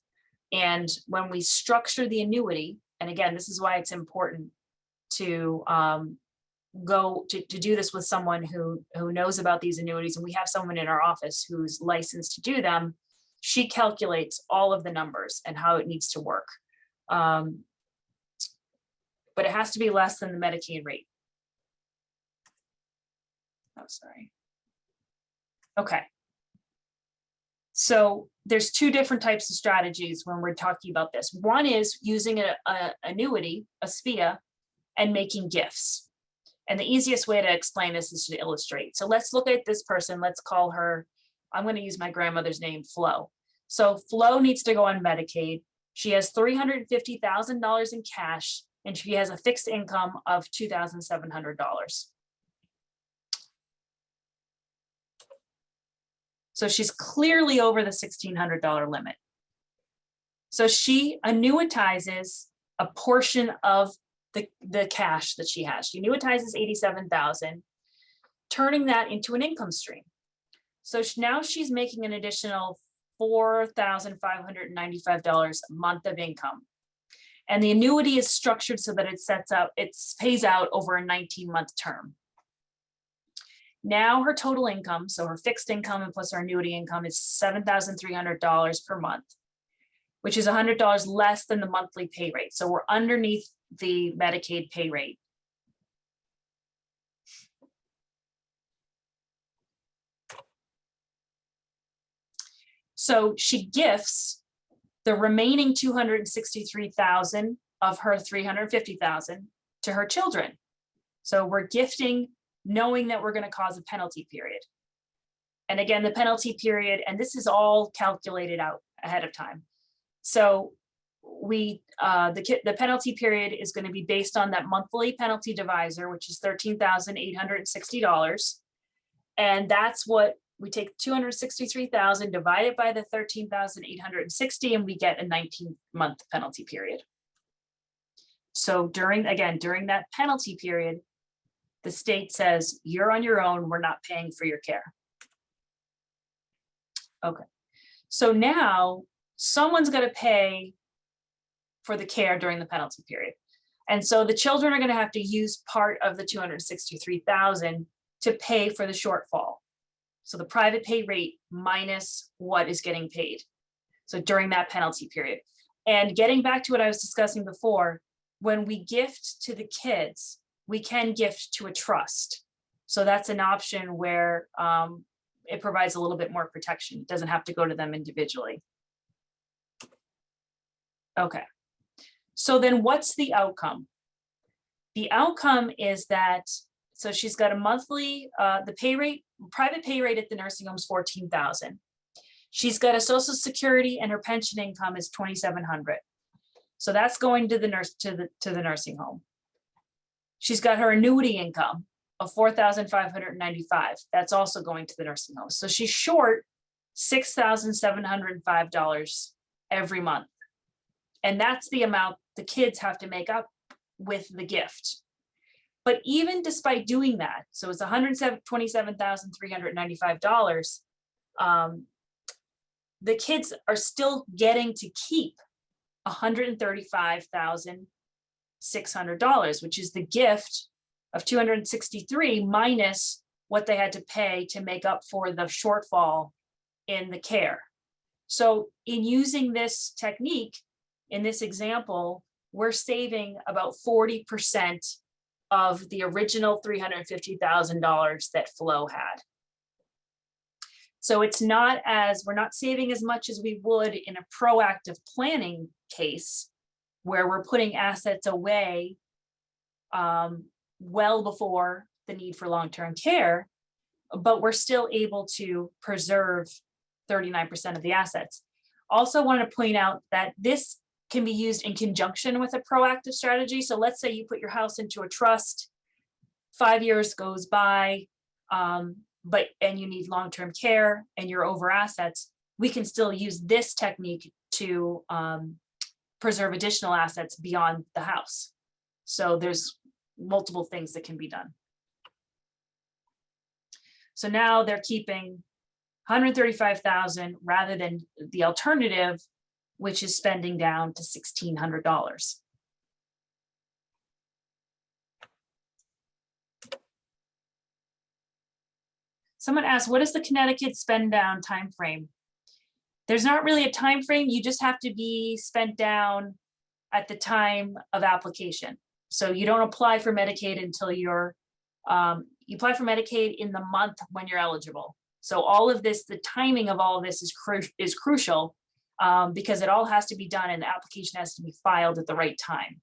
And when we structure the annuity, and again, this is why it's important to go to do this with someone who knows about these annuities, and we have someone in our office who's licensed to do them. She calculates all of the numbers and how it needs to work. But it has to be less than the Medicaid rate. Oh, sorry. Okay. So there's two different types of strategies when we're talking about this. One is using an annuity, a SPIA, and making gifts. And the easiest way to explain this is to illustrate. So let's look at this person. Let's call her, I'm going to use my grandmother's name, Flo. So Flo needs to go on Medicaid. She has $350,000 in cash, and she has a fixed income of $2,700. So she's clearly over the $1,600 limit. So she annuitizes a portion of the cash that she has. She annuitizes $87,000, turning that into an income stream. So now she's making an additional $4,595 a month of income. And the annuity is structured so that it pays out over a 19-month term. Now her total income, so her fixed income and plus her annuity income, is $7,300 per month, which is $100 less than the monthly pay rate. So we're underneath the Medicaid pay rate. So she gifts the remaining $263,000 of her $350,000 to her children. So we're gifting knowing that we're going to cause a penalty period. And again, the penalty period, and this is all calculated out ahead of time. So the penalty period is going to be based on that monthly penalty divisor, which is $13,860. And that's what we take, 263,000 divided by the 13,860, and we get a 19-month penalty period. So during that penalty period, the state says, you're on your own, we're not paying for your care. Okay, so now someone's going to pay for the care during the penalty period. And so the children are going to have to use part of the 263,000 to pay for the shortfall. So the private pay rate minus what is getting paid. So during that penalty period. And getting back to what I was discussing before, when we gift to the kids, we can gift to a trust. So that's an option where it provides a little bit more protection. It doesn't have to go to them individually. Okay, so then what's the outcome? The outcome is that, so she's got a monthly, the pay rate, private pay rate at the nursing home is $14,000. She's got a Social Security and her pension income is $2,700. So that's going to the nursing home. She's got her annuity income of $4,595. That's also going to the nursing home. So she's short $6,705 every month. And that's the amount the kids have to make up with the gift. But even despite doing that, so it's $127,395, the kids are still getting to keep $135,600, which is the gift of $263 minus what they had to pay to make up for the shortfall in the care. So in using this technique, in this example, we're saving about 40% of the original $350,000 that Flo had. So it's not as, we're not saving as much as we would in a proactive planning case where we're putting assets away well before the need for long-term care. but we're still able to preserve 39% of the assets. Also wanted to point out that this can be used in conjunction with a proactive strategy. So let's say you put your house into a trust, 5 years goes by, and you need long-term care and you're over assets, we can still use this technique to preserve additional assets beyond the house. So there's multiple things that can be done. So now they're keeping $135,000 rather than the alternative, which is spending down to $1,600. Someone asked, what is the Connecticut spend down time frame? There's not really a time frame. You just have to be spent down at the time of application. So you don't apply for Medicaid until you're, you apply for Medicaid in the month when you're eligible. So all of this, the timing of all of this is crucial because it all has to be done and the application has to be filed at the right time.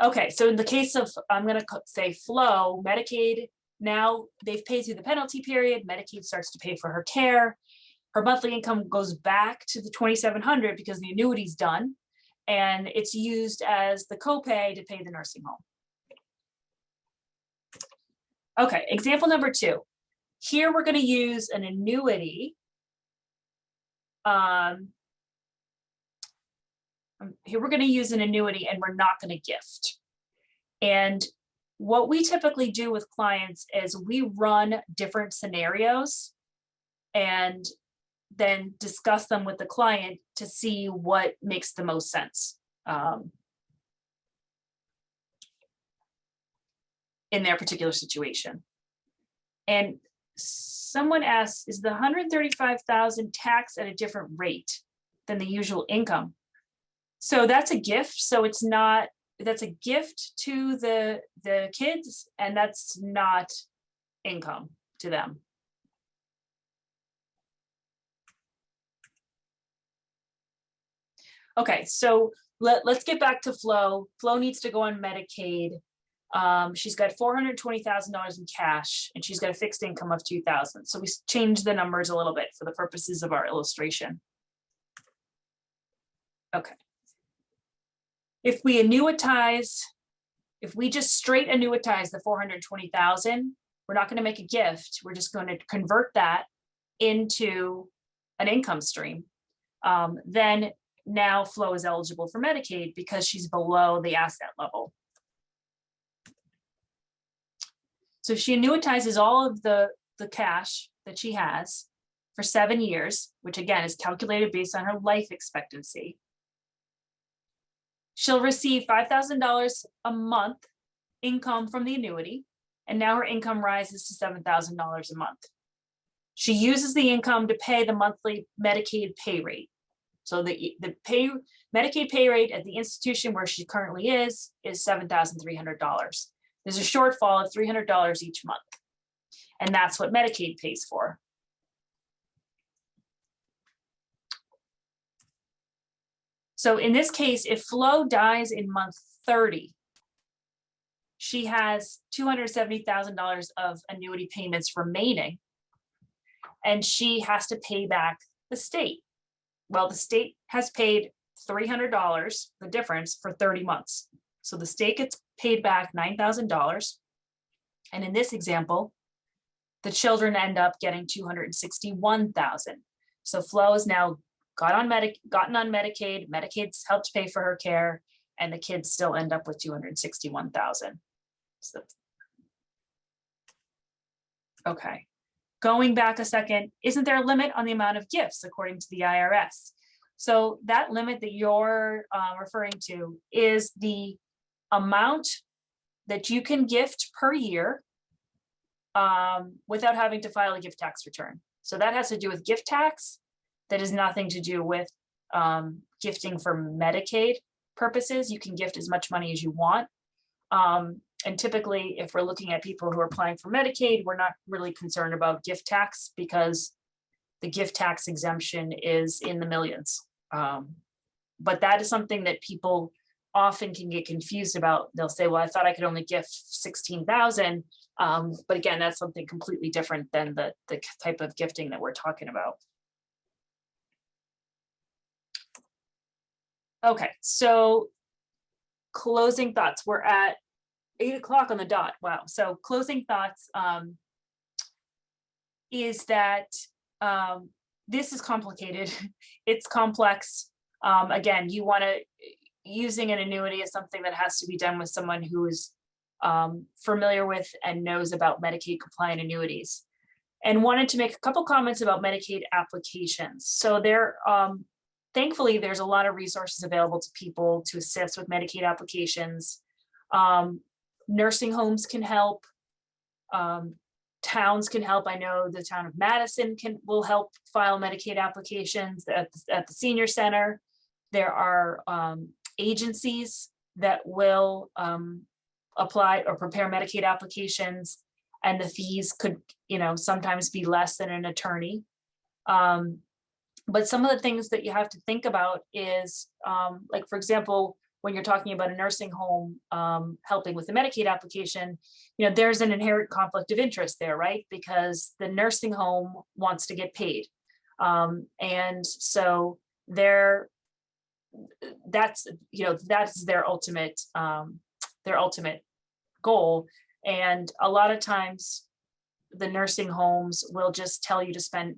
Okay, so in the case of, I'm going to say Flo, Medicaid, now they've paid through the penalty period, Medicaid starts to pay for her care. Her monthly income goes back to the $2,700 because the annuity's done, and it's used as the copay to pay the nursing home. Okay, example number 2. Here we're going to use an annuity. Here we're going to use an annuity and we're not going to gift. And what we typically do with clients is we run different scenarios and then discuss them with the client to see what makes the most sense in their particular situation. And someone asks, is the $135,000 taxed at a different rate than the usual income? So that's a gift. So it's not, that's a gift to the kids, and that's not income to them. Okay, so let's get back to Flo. Flo needs to go on Medicaid. She's got $420,000 in cash, and she's got a fixed income of $2,000. So we changed the numbers a little bit for the purposes of our illustration. Okay. If we annuitize, if we just straight annuitize the $420,000, we're not going to make a gift. We're just going to convert that into an income stream. Then now Flo is eligible for Medicaid because she's below the asset level. So she annuitizes all of the cash that she has for 7 years, which again is calculated based on her life expectancy. She'll receive $5,000 a month income from the annuity, and now her income rises to $7,000 a month. She uses the income to pay the monthly Medicaid pay rate. So the Medicaid pay rate at the institution where she currently is $7,300. There's a shortfall of $300 each month, and that's what Medicaid pays for. So in this case, if Flo dies in month 30, she has $270,000 of annuity payments remaining, and she has to pay back the state. Well, the state has paid $300, the difference, for 30 months. So the state gets paid back $9,000. And in this example, the children end up getting $261,000. So Flo has now gotten on Medicaid, Medicaid's helped pay for her care, and the kids still end up with $261,000. So, okay. Going back a second, isn't there a limit on the amount of gifts according to the IRS? So that limit that you're referring to is the amount that you can gift per year without having to file a gift tax return. So that has to do with gift tax. That has nothing to do with gifting for Medicaid purposes. You can gift as much money as you want. And typically, if we're looking at people who are applying for Medicaid, we're not really concerned about gift tax because the gift tax exemption is in the millions. But that is something that people often can get confused about. They'll say, well, I thought I could only gift $16,000. But again, that's something completely different than the type of gifting that we're talking about. Okay, so closing thoughts. We're at 8 o'clock on the dot. Wow. So closing thoughts is that this is complicated. It's complex. Again, you want to, using an annuity is something that has to be done with someone who is familiar with and knows about Medicaid compliant annuities. And wanted to make a couple comments about Medicaid applications. So there, thankfully, there's a lot of resources available to people to assist with Medicaid applications. Nursing homes can help. Towns can help. I know the town of Madison will help file Medicaid applications at the senior center. There are agencies that will apply or prepare Medicaid applications, and the fees could, sometimes be less than an attorney. But some of the things that you have to think about is, like, for example, when you're talking about a nursing home helping with the Medicaid application, there's an inherent conflict of interest there, right? Because the nursing home wants to get paid. And so that's their ultimate goal. And a lot of times the nursing homes will just tell you to spend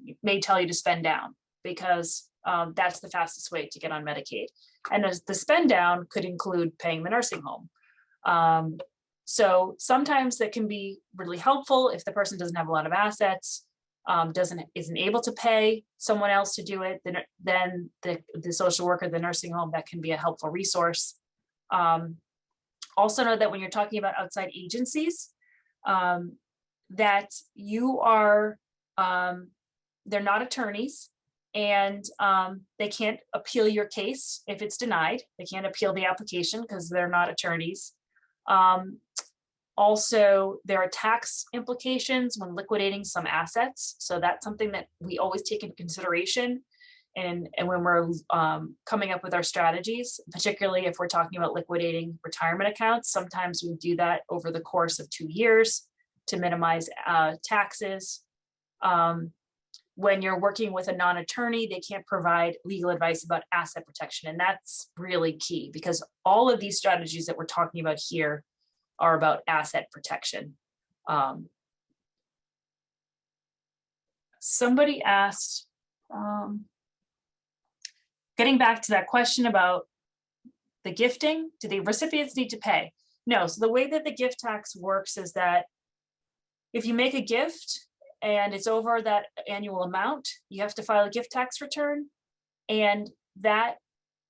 down, because that's the fastest way to get on Medicaid. And the spend down could include paying the nursing home. So sometimes that can be really helpful if the person doesn't have a lot of assets, isn't able to pay someone else to do it, then the social worker, the nursing home, that can be a helpful resource. Also know that when you're talking about outside agencies, that you are, they're not attorneys, and they can't appeal your case if it's denied. They can't appeal the application because they're not attorneys. Also, there are tax implications when liquidating some assets. So that's something that we always take into consideration. And when we're coming up with our strategies, particularly if we're talking about liquidating retirement accounts, sometimes we do that over the course of 2 years to minimize taxes. When you're working with a non-attorney, they can't provide legal advice about asset protection. And that's really key, because all of these strategies that we're talking about here are about asset protection. Somebody asked, getting back to that question about the gifting, do the recipients need to pay? No. So the way that the gift tax works is that if you make a gift and it's over that annual amount, you have to file a gift tax return, and that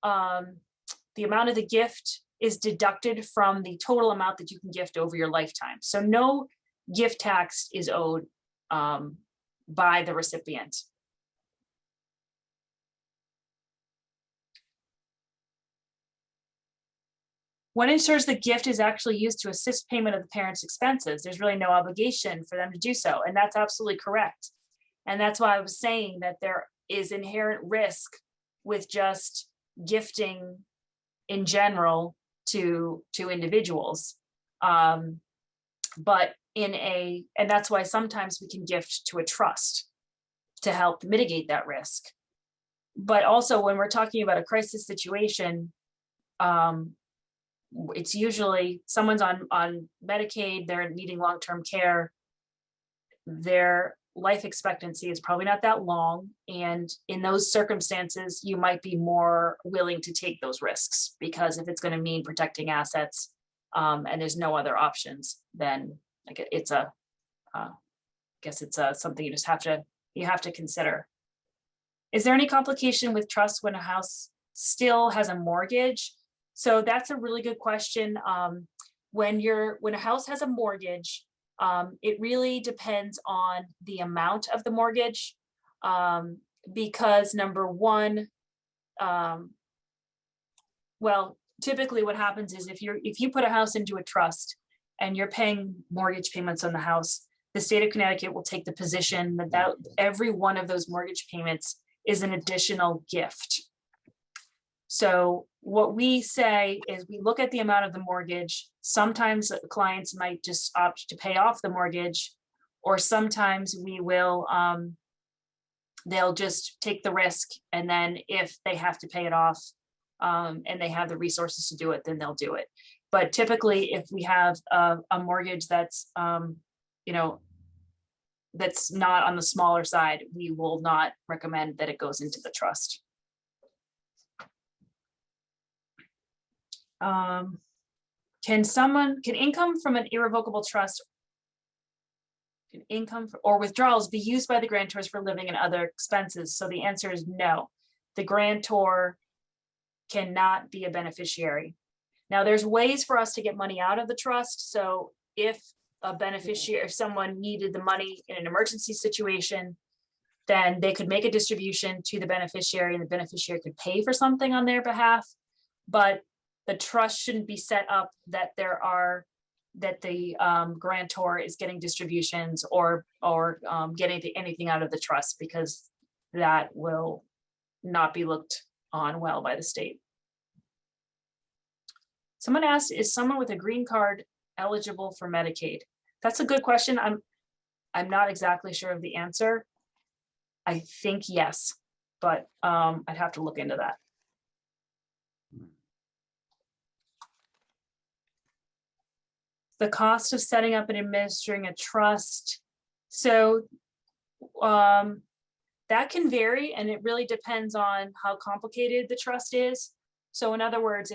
the amount of the gift is deducted from the total amount that you can gift over your lifetime. So no gift tax is owed by the recipient. What ensures the gift is actually used to assist payment of the parent's expenses? There's really no obligation for them to do so. And that's absolutely correct. And that's why I was saying that there is inherent risk with just gifting in general to individuals. And that's why sometimes we can gift to a trust to help mitigate that risk. But also when we're talking about a crisis situation, it's usually someone's on Medicaid, they're needing long-term care, their life expectancy is probably not that long. And in those circumstances, you might be more willing to take those risks, because if it's going to mean protecting assets and there's no other options, then it's something you just have to consider. Is there any complication with trust when a house still has a mortgage? So that's a really good question. When a house has a mortgage, it really depends on the amount of the mortgage, because number one, typically what happens is if you put a house into a trust and you're paying mortgage payments on the house, the state of Connecticut will take the position that every one of those mortgage payments is an additional gift. So what we say is we look at the amount of the mortgage. Sometimes clients might just opt to pay off the mortgage, or sometimes we will, they'll just take the risk, and then if they have to pay it off, and they have the resources to do it, then they'll do it. But typically, if we have a mortgage that's, you know, that's not on the smaller side, we will not recommend that it goes into the trust. Can income from an irrevocable trust, or withdrawals be used by the grantors for living and other expenses? So the answer is no. The grantor cannot be a beneficiary. Now, there's ways for us to get money out of the trust. So if a beneficiary, if someone needed the money in an emergency situation, then they could make a distribution to the beneficiary, and the beneficiary could pay for something on their behalf. But the trust shouldn't be set up that the grantor is getting distributions or getting anything out of the trust, because that will not be looked on well by the state. Someone asked, is someone with a green card eligible for Medicaid? That's a good question. I'm not exactly sure of the answer. I think yes, but I'd have to look into that. The cost of setting up and administering a trust. So that can vary, and it really depends on how complicated the trust is. So in other words,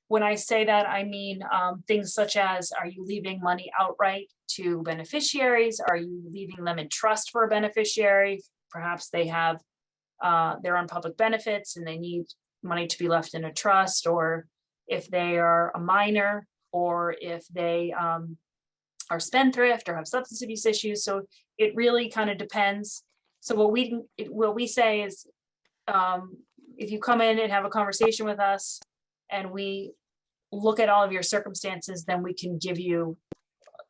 when I say that, I mean things such as, are you leaving money outright to beneficiaries? Are you leaving them in trust for a beneficiary? Perhaps they have, they're on public benefits and they need money to be left in a trust, or if they are a minor, or if they are spendthrift or have substance abuse issues. So it really kind of depends. So what we say is, if you come in and have a conversation with us and we look at all of your circumstances, then we can give you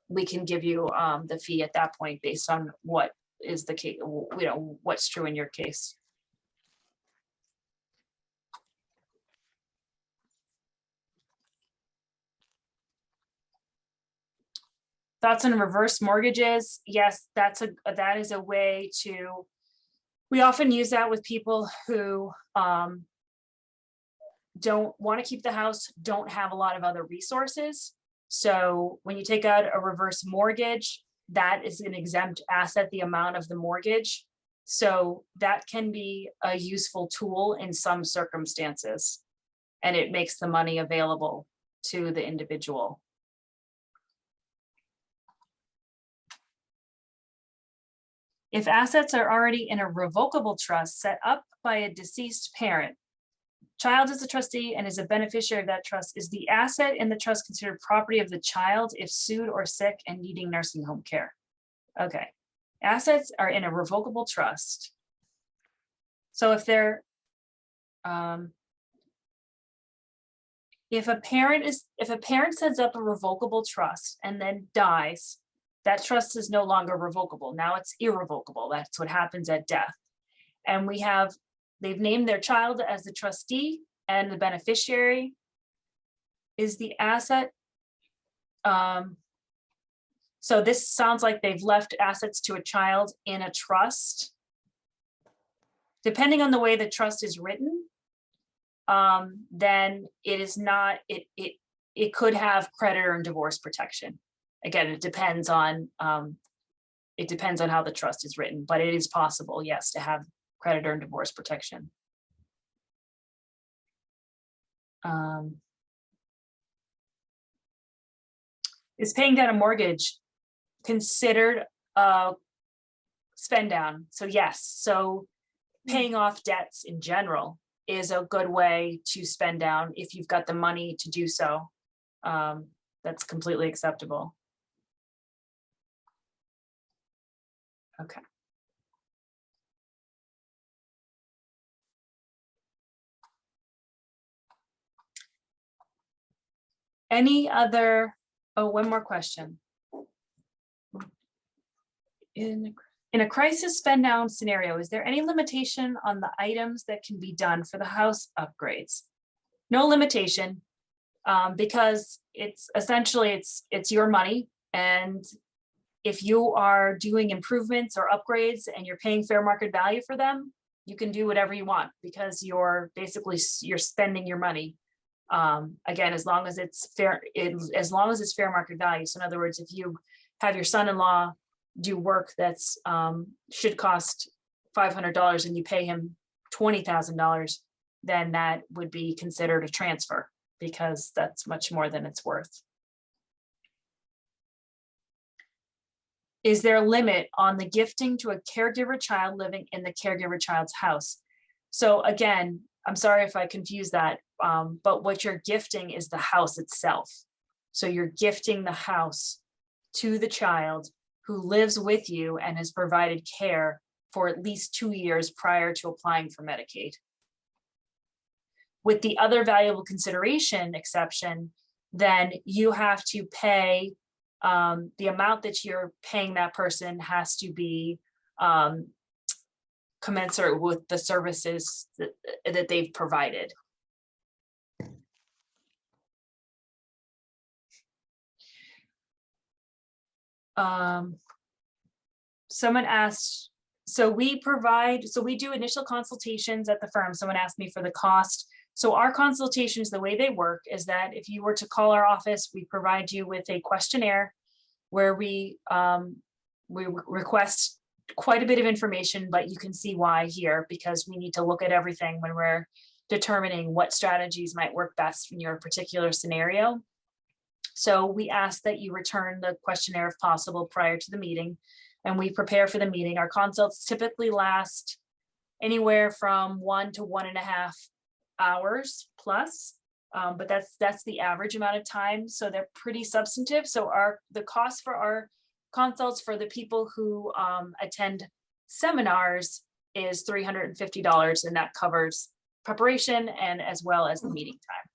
the fee at that point based on what is the case, what's true in your case. Thoughts on reverse mortgages? Yes, that is a way to, we often use that with people who don't want to keep the house, don't have a lot of other resources. So when you take out a reverse mortgage, that is an exempt asset, the amount of the mortgage. So that can be a useful tool in some circumstances, and it makes the money available to the individual. If assets are already in a revocable trust set up by a deceased parent, child is a trustee and is a beneficiary of that trust, is the asset in the trust considered property of the child if sued or sick and needing nursing home care? Okay, assets are in a revocable trust. So if they're, if a parent sets up a revocable trust and then dies, that trust is no longer revocable. Now it's irrevocable. That's what happens at death. And they've named their child as the trustee, and the beneficiary is the asset. So this sounds like they've left assets to a child in a trust. Depending on the way the trust is written, then it is not, it could have creditor and divorce protection. Again, it depends on how the trust is written, but it is possible, yes, to have creditor and divorce protection. Is paying down a mortgage considered a spend down? So yes, so paying off debts in general is a good way to spend down if you've got the money to do so. That's completely acceptable. Okay. Any other, one more question. In a crisis spend down scenario, is there any limitation on the items that can be done for the house upgrades? No limitation, because it's essentially, it's your money. And if you are doing improvements or upgrades and you're paying fair market value for them, you can do whatever you want because you're basically, you're spending your money. Again, as long as it's fair, as long as it's fair market value. So in other words, if you have your son-in-law do work that's should cost $500 and you pay him $20,000, then that would be considered a transfer because that's much more than it's worth. Is there a limit on the gifting to a caregiver child living in the caregiver child's house? So again, I'm sorry if I confuse that, but what you're gifting is the house itself. So you're gifting the house to the child who lives with you and has provided care for at least 2 years prior to applying for Medicaid. With the other valuable consideration exception, then you have to pay, the amount that you're paying that person has to be commensurate with the services that they've provided. Someone asked, so we do initial consultations at the firm. Someone asked me for the cost. So our consultations, the way they work is that if you were to call our office, we provide you with a questionnaire where we request quite a bit of information, but you can see why here, because we need to look at everything when we're determining what strategies might work best in your particular scenario. So we ask that you return the questionnaire if possible prior to the meeting, and we prepare for the meeting. Our consults typically last anywhere from 1 to 1.5 hours plus, but that's the average amount of time. So they're pretty substantive. So the cost for our consults for the people who attend seminars is $350, and that covers preparation and as well as the meeting time.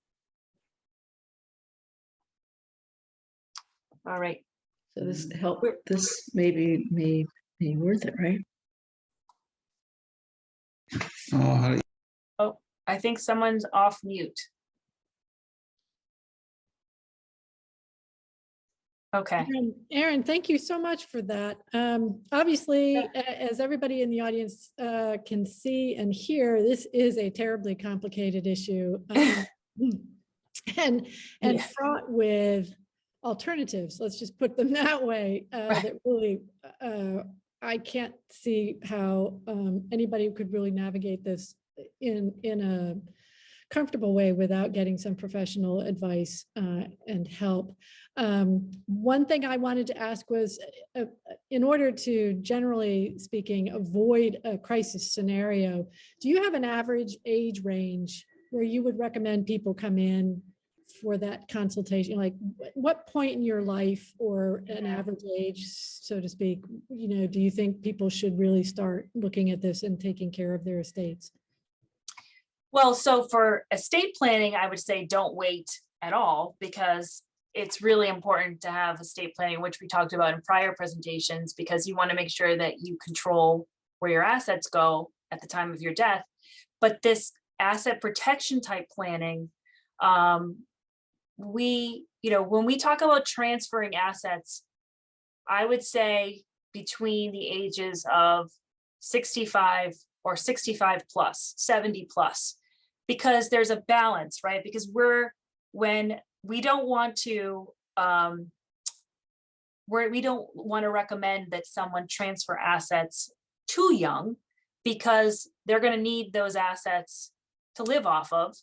All right. So this help, this may be worth it, right? Oh, I think someone's off mute. Okay. Aaron, thank you so much for that. Obviously, as everybody in the audience can see and hear, this is a terribly complicated issue and Yeah. fraught with alternatives. Let's just put them that way. That really, I can't see how anybody could really navigate this in a comfortable way without getting some professional advice and help. One thing I wanted to ask was, in order to, generally speaking, avoid a crisis scenario, do you have an average age range where you would recommend people come in for that consultation? Like what point in your life, or an average age, so to speak, do you think people should really start looking at this and taking care of their estates? Well, so for estate planning, I would say don't wait at all, because it's really important to have estate planning, which we talked about in prior presentations, because you want to make sure that you control where your assets go at the time of your death. But this asset protection type planning, when we talk about transferring assets, I would say between the ages of 65 or 65 plus, 70 plus, because there's a balance, right? Because we don't want to recommend that someone transfer assets too young, because they're going to need those assets to live off of,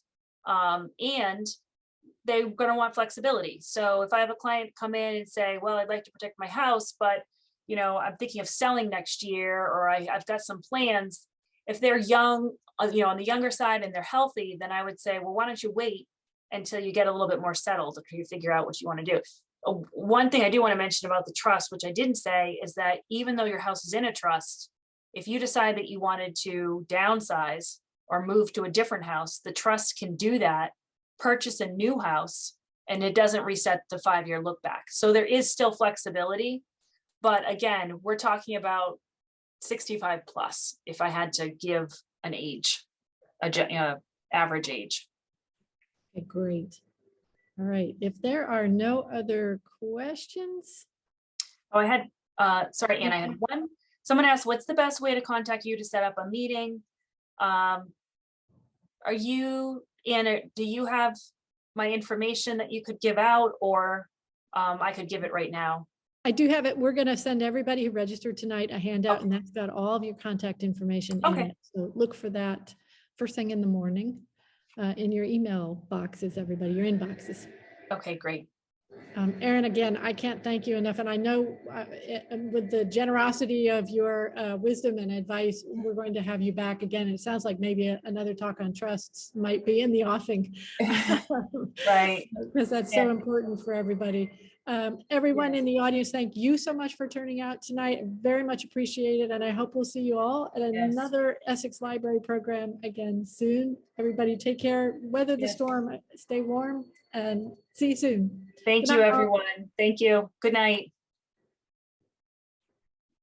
and they're going to want flexibility. So if I have a client come in and say, well, I'd like to protect my house, but I'm thinking of selling next year, or I've got some plans. If they're young, on the younger side, and they're healthy, then I would say, well, why don't you wait until you get a little bit more settled, or you figure out what you want to do. One thing I do want to mention about the trust, which I didn't say, is that even though your house is in a trust, if you decide that you wanted to downsize or move to a different house, the trust can do that, purchase a new house, and it doesn't reset the 5-year look back. So there is still flexibility. But again, we're talking about 65 plus, if I had to give an age, average age. Okay, great. All right, if there are no other questions, Oh, I had, sorry, Anne, I had one. Someone asked, what's the best way to contact you to set up a meeting? Are you, Anna, do you have my information that you could give out, or I could give it right now? I do have it. We're going to send everybody who registered tonight a handout, and that's got all of your contact information in Okay. it. So look for that first thing in the morning in your email boxes, everybody, your inboxes. Okay, great. Erin, again, I can't thank you enough. And I know with the generosity of your wisdom and advice, we're going to have you back again. It sounds like maybe another talk on trusts might be in the offing. Right. Because that's so important for everybody. Everyone in the audience, thank you so much for turning out tonight. Very much appreciated. And I hope we'll see you all at another Essex Library program again soon. Everybody take care, weather the storm, stay warm, and see you soon. Thank you, everyone. Thank you. Good night.